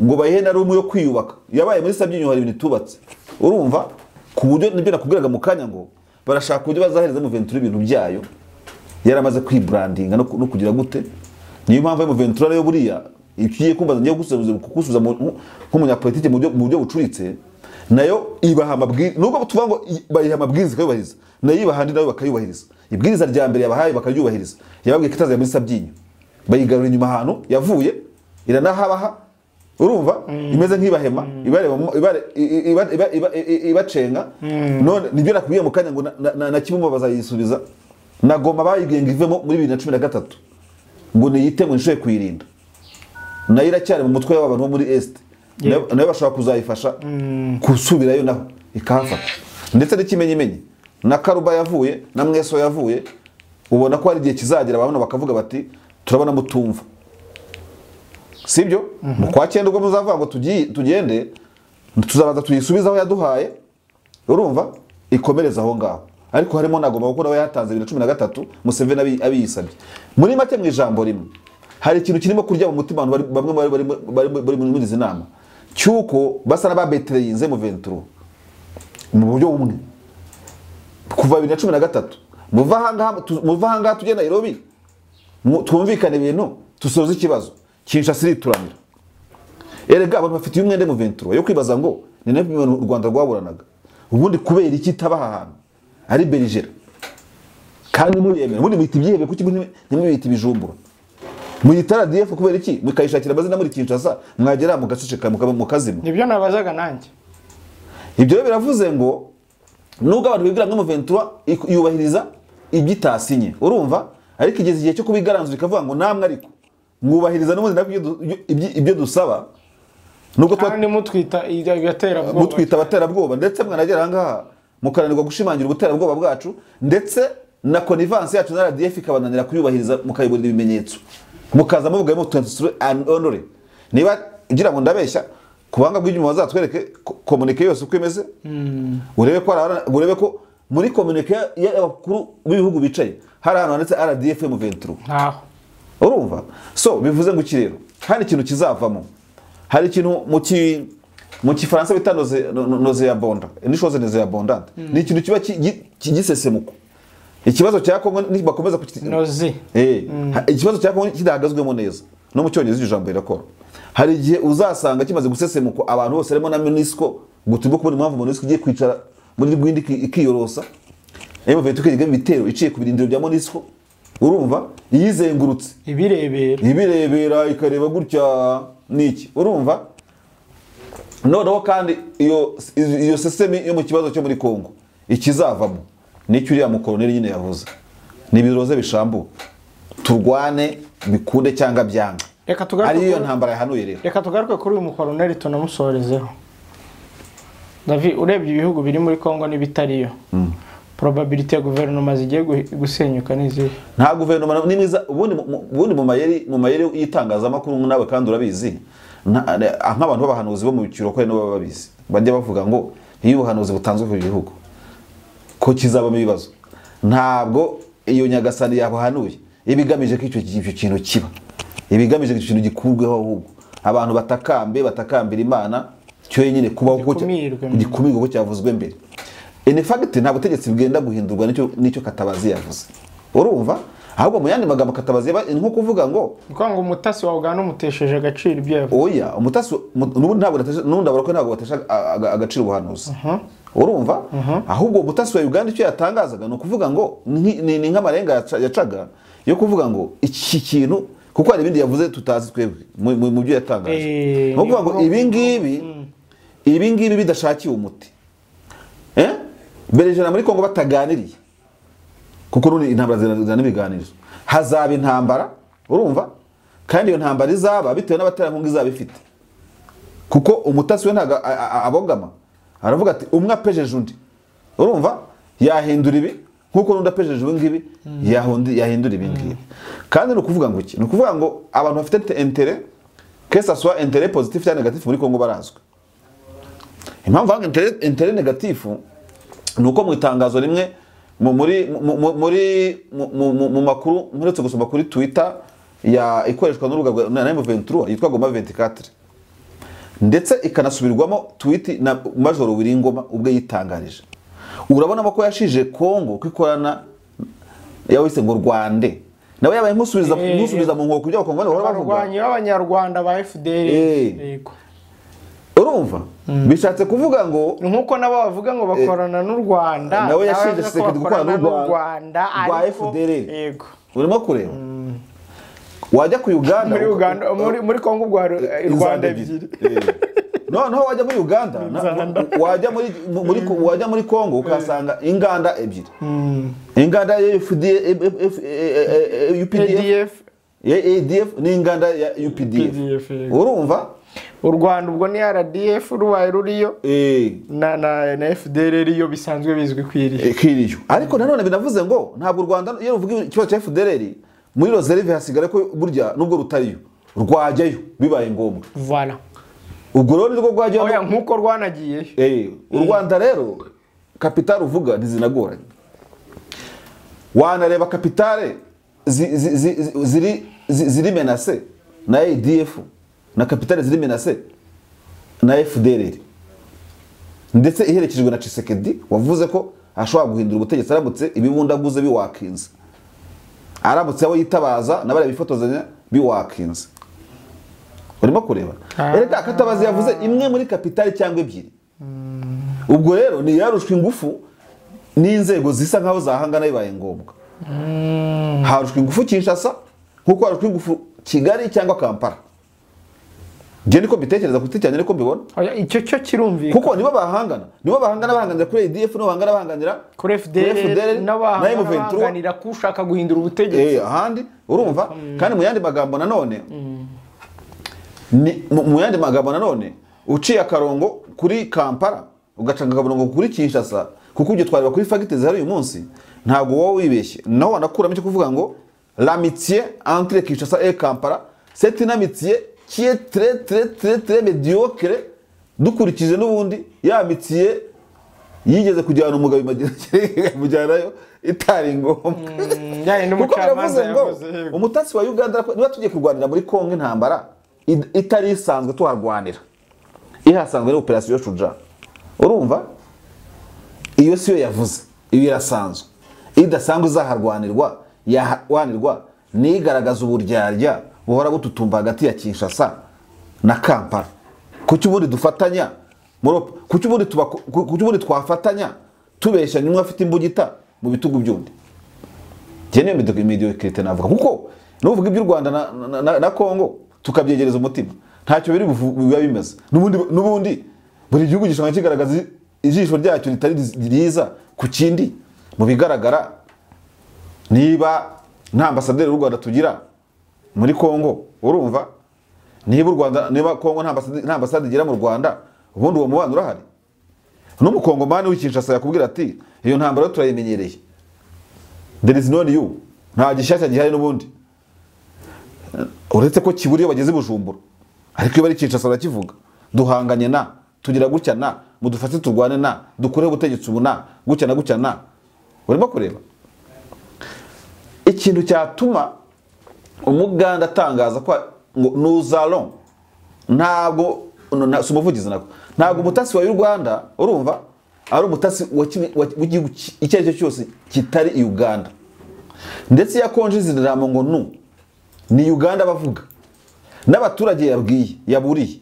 ngo bayihe na rumwe yo kwiyubaka. Yabaye muri Sabyinyo hari ibintu tubatse urumva ku buryo nibyo nakubwiraga mu kanya ngo barashaka uburyo bazahereza M23 ibintu byayo yaramaze kwibrandinga no kugira gute. Niyo mpamvu M23 yo buriya ikiye kumbaza ngiye gusubiza nk'umunyapolitike mu buryo bucuritse nayo ibaha amabwiriza nubwo tuvuga ngo bayiha amabwiriza kayubahiriza nayo ibahandi nayo bakayubahiriza. Ibwiriza rya mbere yabahaye bakaryubahiriza yababwiye kitaza muri Sabyinyo bayigarura inyuma ahantu yavuye iranahabaha urumva imeze nk'ibahema ibacenga. None nibyo nakubwiye mu kanya ngo na Kibumo bazayisubiza na Goma bayigenga ivemo muri 2013 ngo niyite ngo nishoye kwirinda nayo iracyari mu mutwe w'abantu bo muri Est nayo bashaka kuzayifasha kusubirayo naho ikahafata. Ndetse n'ikimenyimenyi na Karuba yavuye na Mweso yavuye ubona ko hari igihe kizagera abantu bakavuga bati turabona mutumva sibyo mu kwa cyenda ubwo muzavuga ngo tugende tuzabaza tuyisubiza aho yaduhaye urumva ikomereza aho ngaho ariko harimo nagomba kuko nawe yatanze 2013 Museveni abiyisabye muri make mu ijambo rimwe hari ikintu kirimo kurya mu mutima bamwe bari muri izi nama cyuko basa n'ababetreyinze mu 23 mu buryo bumwe kuva 2013 muva hanga tujye Nairobi twumvikane ibintu tusoza ikibazo Kinshasa ituramira erega abantu bafite umwende mu 23 yo kwibaza ngo ni nabi u Rwanda rwaburanaga ubundi kubera iki tabaha ahantu ari Belgique kandi muri yemera muri mwita ibyihebe kuki nimwita ibijumbura muyitara DF kubera iki mukayishakira bazina muri Kinshasa mwagera mu gaceceka mukazima nibyo nabazaga nanjye ibyo biravuze ngo nubwo abantu bigira mu 23 yubahiriza ibyitasinye urumva ariko igeze igihe cyo kubigaranzura ikavuga ngo namwe ariko mwubahiriza n'ubundi nabyo ibyo dusaba nubwo kandi mutwita abaterabwoba ndetse mwanagera ahangaha mukananirwa gushimangira ubuterabwoba bwacu ndetse na connivance yacu na RDF ikabananira kuyubahiriza mukayiburira ibimenyetso mukaza muvuga mu 23 and honore niba ugira ngo ndabeshya kubanga bw'inyuma bazatwereke communique yose uko imeze urebe ko muri communique y'abakuru b'ibihugu bicaye hari ahantu handitse RDF mu 23 urumva so bivuze ngo iki rero hari ikintu kizavamo hari ikintu mu kifaransa bita noze ya bonda ni chose noze ya bondante ni ikintu kiba kigisesemuko ikibazo cya Kongo bakomeza noze ikibazo cya Kongo kidahagazwemo neza no mu cyongereza ijambo rirakora hari igihe uzasanga kimaze gusesemuko abantu bose harimo na MONUSCO gutumba kubona impamvu MONUSCO igiye kwicara muri Rwindi ikiyorosa M23 kiga bitero iciye ku birindiro bya MONUSCO urumva yizengurutse ibirebera ikareba gutya niki urumva noneho kandi iyo system yo mu kibazo cyo muri Kongo ikizavamo nicyo uriya mu colonel nyine yavuze ni biroze bishambu turwane bikunde cyangwa byanga ari iyo ntambara yahanuye rero reka tugaruke kuri uyu mu colonel tunamusorezeho David urebye ibihugu biri muri Kongo n'ibitariyo probability ya guverinoma zigiye gusenyuka nizihe nta guverinoma nimiza ubundi mu mayeri yitangazamakuru nawe kandi urabizi nk'abantu b'abahanuzi bo mu biciro ko no babizi bajya bavuga ngo iyo ubuhanuzi butanzwe ku gihugu ko kizaba mu bibazo ntabwo iyo nyagasani yabahanuye ibigamije ko icyo kintu kiba ibigamije ko icyo kintu gikurweho ahubwo abantu batakambira Imana cyo yenyine kubaho ko gikumirwa ko cyavuzwe mbere in fact nta butegetsi bwenda guhindurwa nicyo Katabazi yavuze urumva ahubwo mu yandi magambo Katabazi nko kuvuga ngo umutasi wa Uganda umutesheje agaciro ibyo yavuze oya umutasi ntabwo ko ntabwo batesha agaciro ubuhanuzi urumva ahubwo umutasi wa Uganda icyo yatangazaga no kuvuga ngo ni nk'amarenga yacaga yo kuvuga ngo iki kintu kuko hari ibindi yavuze tutazi twebwe mu byo yatangaje no kuvuga ngo ibi ngibi bidashakiye umuti Belgique muri Kongo bataganiriye kuko none intambara zirana ibiganiro hazaba intambara urumva kandi iyo ntambara izaba bitewe n'abaterankunga izaba ifite kuko umutasi we ntaga abogama aravuga ati umwe apejeje undi urumva yahindura ibi nkuko nundi apejeje ngibi yahindura ibi ngibi kandi no kuvuga ngo iki no kuvuga ngo abantu bafite intérêt que ça soit intérêt positif cyangwa négatif muri Kongo barazwe impamvu ngo intérêt négatif nuko mu itangazo rimwe mu makuru muretse gusoma kuri Twitter ya ikoreshwa n'urugaga na M23 yitwa Goma 24 ndetse ikanasubirwamo tweet na Major Wiringoma ubwe yitangarije urabona ko yashije Kongo kwikorana yawise ngo Rwande nawe yabaye nkusubiza mu nkoko byo Kongo bahora bavuga barwanyi b'abanyarwanda ba FDL yego urumva bishatse kuvuga ngo nkuko nabo bavuga ngo bakorana n'u Rwanda nawe yashinje sekedi gukorana n'u Rwanda rwa FDL yego urimo kureba wajya ku Uganda muri Kongo rwa Rwanda ebyiri no wajya muri Uganda wajya muri Kongo ukasanga inganda ebyiri inganda ya UPDF n'inganda ya UPDF urumva u Rwanda ubwo ni RDF rubaye ruriyo na FDL riyo bisanzwe bizwi kwiriyo ariko nanone binavuze ngo ntabwo u Rwanda iyo ruvuga ikibazo cya FDL muri reserve hasigara ko burya nubwo rutariyo rwajyayo bibaye ngombwa voilà ubwo rero nirwo rwajya oya nkuko rwanagiye u Rwanda rero kapitale uvuga ntizinagoranye wanareba kapitale ziri menase na ADF na kapitale ziri menase na FDLR ndetse iherekejwe na Tshisekedi wavuze ko ashobora guhindura ubutegetsi aramutse ibibundaguze biwakinze aramutse abo yitabaza n'abari bifotozanya biwakinze urimo kureba ereka Katabazi yavuze imwe muri kapitale cyangwa ebyiri ubwo rero ni yarushwe ingufu n'inzego zisa nkaho zahangana bibaye ngombwa harushwe ingufu Kinshasa nkuko harushwe ingufu Kigali cyangwa Kampala je niko bitekereza kuticyanye niko mbibona icyo cyo kirumvika kuko nibo bahangana bahanganira kuri ADF no bahangana bahanganira kuri FDL n'abahanganira kushaka guhindura ubutegetsi ahandi urumva kandi mu yandi magambo nanone uciye akarongo kuri Kampala ugacanga akarongo kuri Kinshasa kuko ibyo twareba kuri fagite zihari uyu munsi ntabwo wowe wibeshye naho wanakuramo cyo kuvuga ngo l'amitié entre Kinshasa et Kampala c'est une amitié qui est très médiocre dukurikije n'ubundi ya amitié yigeze kujyana umugabo imujyanayo itari ngombwa kuko baravuze ngo umutasi wa Uganda niba tugiye kurwanira muri Kongo intambara itari isanzwe tuharwanira ihasanzwe ni operation Shuja urumva iyo siyo yavuze iyo irasanzwe idasanzwe izaharwanirwa yahanirwa nigaragaza uburyarya buhora bututumba hagati ya Kinshasa na Kampala kuki ubundi dufatanya kuki ubundi twafatanya tubesha nyumwe afite imbugita mu bitugu byundi gene mediocrité navuga kuko nuvuga iby'u Rwanda na Kongo tukabyegereza umutima ntacyo biri biba bimeze nubundi buri gihugu gishaka kigaragaza ijisho ryacyo ritari ryiza ku kindi mu bigaragara niba nta ambassadeur y'u Rwanda tugira muri Kongo urumva niba Kongo nta ambassadeur igira mu Rwanda ubundi uwo mubano urahari n'umukongomani w'Kinshasa yakubwira ati iyo ntambara turayimenyereye there is no new nta gishyashya gihari n'ubundi uretse ko kiburi iyo bageze Bujumbura ariko iyo bari Kinshasa barakivuga duhanganye na tugira gutya na mudufate turwane na dukore ubutegetsi ubu na gutya na urimo kureba ikintu cyatuma umuganda atangaza ko ngo nuzalon ntabwo sumuvugize nako ntabwo umutasi wa y'u Rwanda urumva ari umutasi w'igihugu icyo aricyo cyose kitari Uganda ndetse yakonje iziramo ngo ni Uganda bavuga n'abaturage yaburiye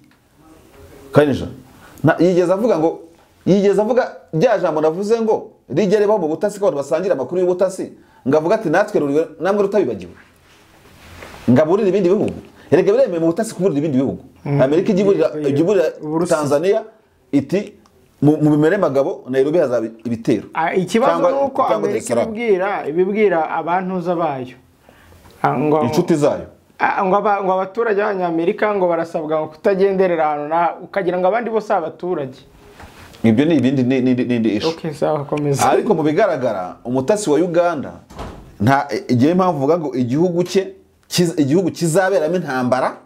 kanija yigeze avuga bya jambo navuze ngo rigere ba mu butasi ko basangira amakuru y'ubutasi ngavuga ati natwe ruriwe namwe rutabibagiwe ngaburira ibindi bihugu erega biremeye mu butasi kuburira ibindi bihugu Amerika igiburira Tanzania iti mu bimere magabo Nairobi hazaba ibitero ikibazo nuko Amerika ibibwira abantu zabayo ngo inshuti zayo ngo abaturage b'Abanyamerika ngo barasabwa ngo kutagenderera ahantu ukagira ngo abandi bose abaturage ibyo ni ibindi isho okay sawa komeza ariko mu bigaragara umutasi wa Uganda nta igihe impamvu vuga ngo igihugu kizaberamo intambara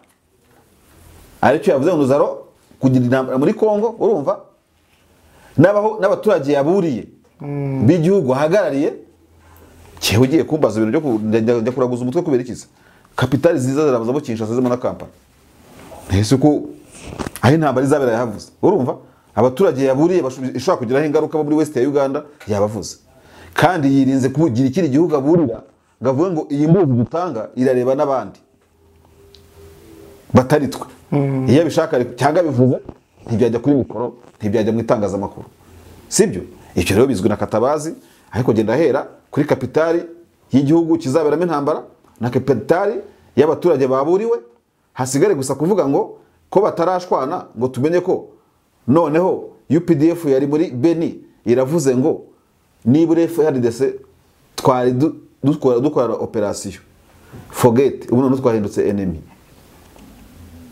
aricyo yavuze ngo Zaro kugira intambara muri Kongo urumva n'abaturage yaburiye b'igihugu hagarariye cyewe ugiye kumbaza ibintu byo kuraguza umutwe kubera ikiza kapitali ziza zirabuza bo Kinshasa zimo na Kampala ese ko aho intambara izabera yahavuze urumva abaturage yaburiye ishobora kugiraho ingaruka muri West ya Uganda yabavuze kandi yirinze kugira ikiri gihugu aburira ngavuga ngo iyi mbuzi dutanga irareba n'abandi bataritwe iyo bishaka cyangwa bivuze ntibyajya kuri mikoro ntibyajya mu itangazamakuru sibyo icyo rero bizwi na Katabazi ariko genda hera kuri kapitali y'igihugu kizaberamo intambara na kapitali y'abaturage baburiwe hasigare gusa kuvuga ngo ko batarashwana ngo tumenye ko noneho UPDF yari muri Beni iravuze ngo nibure FARDC twari dukora operation forget ubu none twahindutse enemy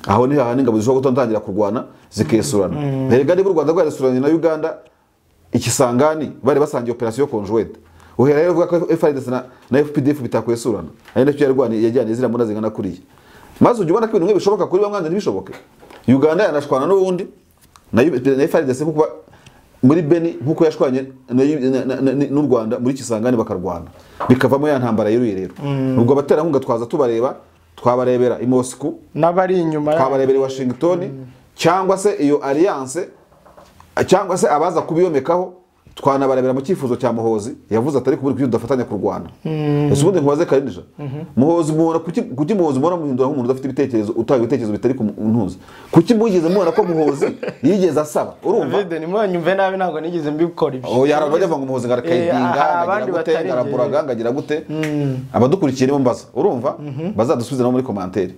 aho ni hahandi ngabo zishobora gutangira kurwana zikesurana erega ni b'u Rwanda rwaresuranye na Uganda ikisangani bari basangiye operation conjointe uhera rero vuga ko FARDC na FPDF bitakwesurana ari nacyo yarwani yajyanye zira mbona zingana kuriye maze ujye ubona ko ibintu bishoboka kuri bamwanze ntibishoboke Uganda yanashwana n'ubundi na FARDC kuko muri Beni nkuko yashwanye n'u Rwanda muri Kisangani bakarwana bikavamo ya ntambara yiruye rero. Ubwo abaterankunga twaza tubareba twabarebera i Moscow n'abari inyuma twabarebera i Washington cyangwa se iyo alliance cyangwa se abaza kubiyomekaho twanabarebera mu cyifuzo cya Muhozi yavuze atari kuburi kuyo dufatanya ku Rwanda. Ese ubundi nkubaze Karindija Muhozi mubona kuki Muhozi mubona muhindura nk'umuntu udafite ibitekerezo utaye ibitekerezo bitari ku ntuzi kuki mugeze mubona ko Muhozi yigeze asaba urumva David ni mwanyumve nabi ntabwo nigeze mbikora ibyo yarabajya ngo Muhozi ngarakayinga ngagira gute ngaraburaga ngagira gute abadukurikiye nibo mbaza urumva bazadusubiza no muri commentaire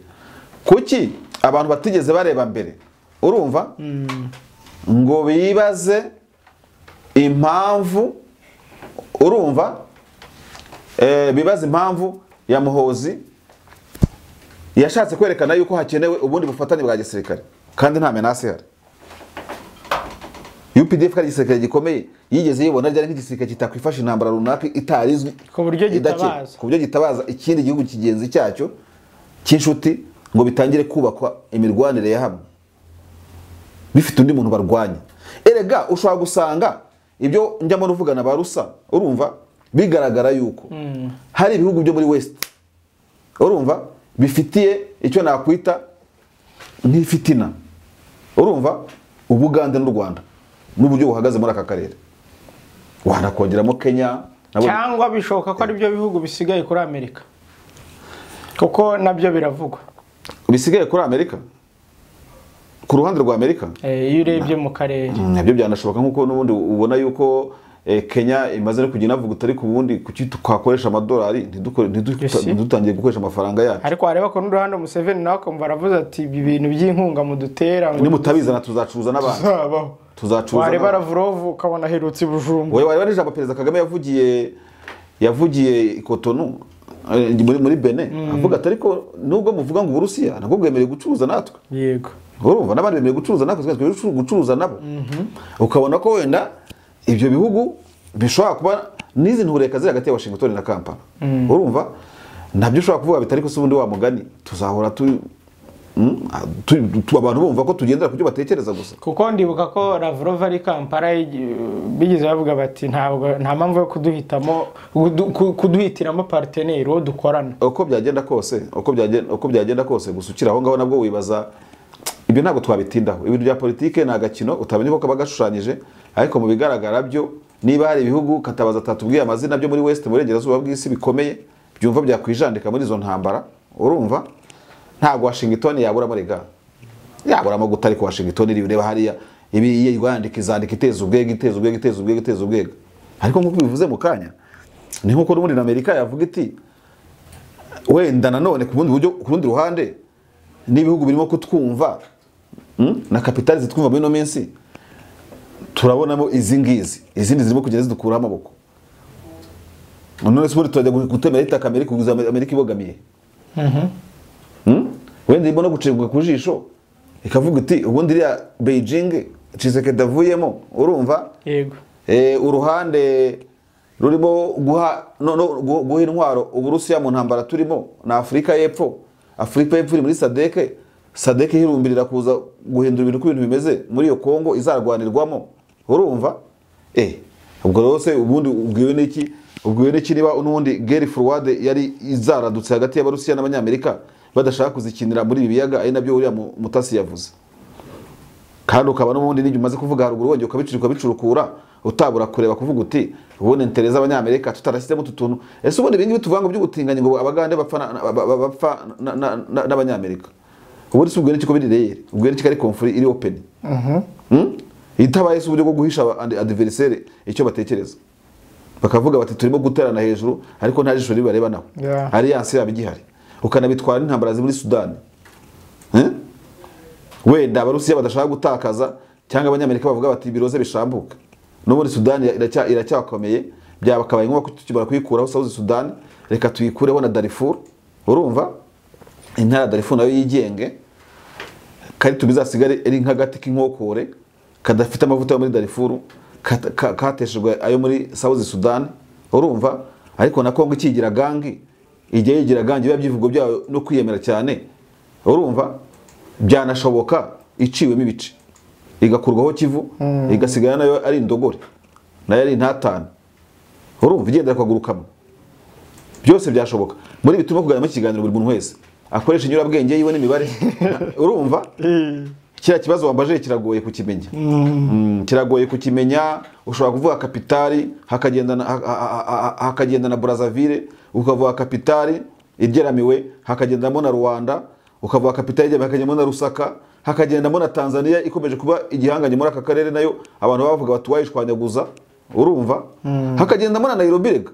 kuki abantu batigeze bareba mbere urumva ngo bibaze impamvu urumva bibaza impamvu ya Muhozi yashatse kwerekana yuko hakenewe ubundi bufatanye bwa gisirikare kandi nta menace ihari. UPDF kandi gisirikare gikomeye yigeze yibona ryari nk'igisirikare kitakwifasha intambara runaka itarizwi ku buryo gitabaza ikindi gihugu kigenzi cyacyo cy'inshuti ngo bitangire kubakwa imirwanire ya hamwe bifite undi muntu barwanya. Erega ushobora gusanga ibyo njyamo ruvugana ba Rusa urumva bigaragara yuko hari ibihugu byo muri West urumva bifitiye icyo nakwita nk'ifitina urumva Ubugande n'u Rwanda n'uburyo buhagaze muri aka karere wanakongeramo Kenya cyangwa bishoboka ko ari byo bihugu bisigaye kuri Amerika kuko nabyo biravugwa bisigaye kuri Amerika ku ruhande rwa Amerika iyo urebye mu karere nabyo byanashoboka nkuko n'ubundi ubona yuko Kenya imaze no kugenda avuga utari ku bundi kuki twakoresha amadolari ntidutangiye gukoresha amafaranga yacu ariko wareba ko n'uruhande Museveni nawe akumva aravuze ati ibi bintu by'inkunga mudutera ngo nimutabizana tuzacuruza n'abantu tuzacuruza wareba Lavrov ukabona herutse Bujumbura wowe wareba n'ijambo Perezida Kagame yavugiye i Cotonou muri Benin avuga ati ariko nubwo muvuga ngo Uburusiya nabwo bwemerewe gucuruza natwe yego urumva n'abandi bemerewe gucuruza natwe twese gucuruza nabo ukabona ko wenda ibyo bihugu bishobora kuba n'izi ntureka ziri hagati ya Washington na Kampala urumva nabyo ushobora kuvuga bitari ko ubundi wa mugani tuzahora abantu bumva ko tugendera kubyo batekereza gusa kuko ndibuka ko Lavrov ari Kampala bigeze bavuga bati nta mpamvu yo kuduhitiramo partenaire wo dukorana uko byagenda kose gusukira aho ngaho nabwo wibaza ibyo ntabwo twabitindaho ibintu bya politike ni agakino utamenya ko kaba gashushanyije ariko mu bigaragara byo niba hari ibihugu Katabaza tatubwiye amazina byo muri West Burengerazuba bw'isi bikomeye byumva byakwijandika muri izo ntambara urumva ntabwo Washington yaburamo rega yaburamo gutari ko Washington iri ureba hariya ibi yandika izandika iteza ubwega ariko nkuko bivuze mu kanya ni nkuko n'ubundi na Amerika yavuga iti wenda nanone ku rundi ruhande n'ibihugu birimo kutwumva na kapitali zitwumva muri no minsi turabonamo izindi zirimo kugenda zidukuraho amaboko none se buri tujya gutemera itaka Amerika kuguza Amerika ibogamiye wenda ibona gucibwa ku jisho ikavuga iti ubundi iriya Beijing Tshisekedi avuyemo urumva yego uruhande rurimo guha intwaro Uburusiya mu ntambara turimo na Afurika y'Epfo iri muri SADC hirumbirira kuza guhindura ibintu kubintu bimeze muri iyo Kongo izarwanirwamo urumva ubwo rose ubundi ubwiwe n'iki niba n'ubundi guerre froide yari izaradutse hagati y'Abarusiya n'Abanyamerika badashaka kuzikinira muri ibi biyaga ari nabyo uriya mutasi yavuze kandi ukaba n'ubundi n'ibyo umaze kuvuga haruguru wongeye ukabicurukura utabura kureba kuvuga uti ubundi ntereza Abanyamerika tutarashyizemo utuntu ese ubundi ibingibi tuvuga ngo by'ubutinganyi ngo Abagande bapfa n'Abanyamerika ubundi si ubwo n'iki ko biri reyeri ubwo n'iki ari conflict iri open itabaye uburyo bwo guhisha adversaire icyo batekereza bakavuga bati turimo guterana hejuru ariko nta jisho ribareba naho alliance yabo igihari ukanabitwara n'intambara muri Sudan wenda Abarusiya badashaka gutakaza cyangwa Abanyamerika bavuga bati biroze bishambuka no muri Sudan iracyakomeye byabakabaye ngombwa ko tukibara kuyikuraho South Sudan reka tuyikureho na Darfur urumva intara Darfur nayo yigenge kari tubizasigare eri nk'agati k'inkokore kadafite amavuta yo muri Darfur kateshejwe ayo muri South Sudan urumva ariko na Kongo ikigira gangi ijye yigira gangi biba byivugo byayo no kwiyemera cyane urumva byanashoboka iciwemo ibice igakurwaho Kivu igasigara nayo ari indogore nayo ari intatane urumva igenda kwagurukamo byose byashoboka muri bituma kuganira mu kiganiro buri muntu wese akoresha inyurabwenge yiwe n'imibare urumva kira kibazo wambaje kiragoye kukimenya kiragoye kukimenya ushobora kuvuga kapitali hakagenda na Brazzaville ukavuga kapitali igeramiwe hakagendamo na Rwanda ukavuga kapitali igeramiwe hakagendamo na Rusaka hakagendamo na Tanzania ikomeje kuba igihanganye muri aka karere nayo abantu bavuga batuwayishwanyaguza urumva hakagendamo na Nairobi rega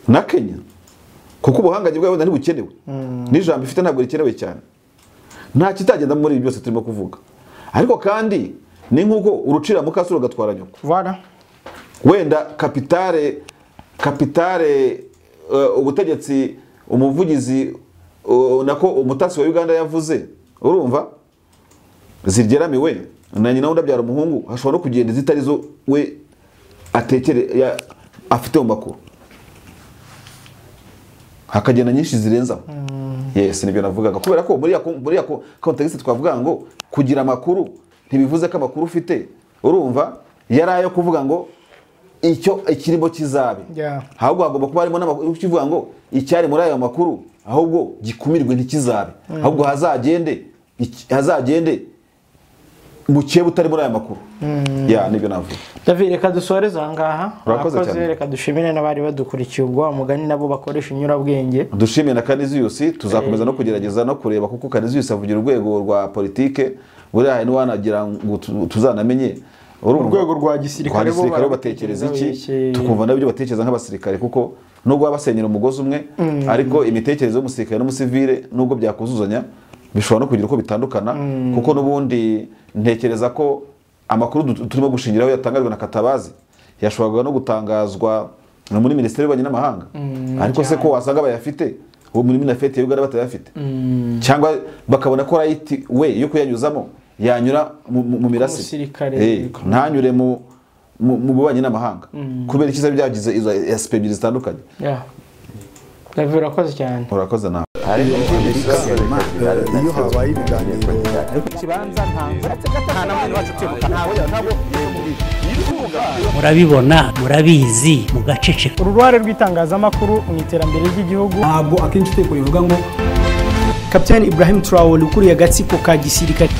na Kenya kuko ubuhanganye bwawe ntibukenewe n'ijambo ifite ntabwo rikenewe cyane nta kitagenda muri ibi byose turimo kuvuga ariko kandi ni nkuko urucira mukasuro gatwara nyoko wenda kapitale ubutegetsi umuvugizi nako umutasi wa Uganda yavuze urumva zigeramiwe na nyina ndabyara umuhungu hashobora no kugenda zitarizo we atekere afite mu makuru hakagenda nyinshi zirenzaho yes nibyo navugaga kubera ko muri ya context twavuga ngo kugira amakuru ntibivuze ko amakuru ufite urumva yarayo kuvuga ngo icyo ikirimo kizabe ahubwo hagomba kuba harimo n'amakuru kivuga ngo icyari muri ayo makuru ahubwo gikumirwe ntikizabe ahubwo hazagende mukiye butari muri aya makuru ya nibyo navuga David reka dusoreze ahangaha urakoze reka dushimire n'abari badukurikiye ubwo mugani nabo bakoresha inyurabwenge dushimire na Canisius tuzakomeza no kugerageza no kureba kuko Canisius avugira urwego rwa politike buri ahe n'wanagira ngo tuzanamenye urwego rwa gisirikare bo batekereza iki tukumva nabyo batekereza nk'abasirikare kuko nubwo basenyera umugozi umwe ariko imitekerezo y'umusirikare n'umusivile nubwo byakuzuzanya bishobora no kugira uko bitandukana kuko nubundi ntekereza ko amakuru turimo gushingiraho yatangajwe na Katabazi yashoboraga no gutangazwa muri Minisiteri y'Ububanyi n'Amahanga ariko se ko wasanga bayafite uwo muri Minafete y'Uganda batayafite cyangwa bakabona ko right we yo kuyanyuzamo yanyura mu mirasire ntanyure mu bubanyi n'amahanga kubera ikiza byagize izo aspect zitandukanye David urakoze cyane urakoze nawe iyo habaye ibiganiro kibanza nta namwe wacu kwibuka ntabwo murabibona murabizi mugaceceka uruhare rw'itangazamakuru mu iterambere ry'igihugu ntabwo akenshi iteko rivuga ngo Kapiteni Ibrahim Traore ukuriye agatsiko ka gisirikare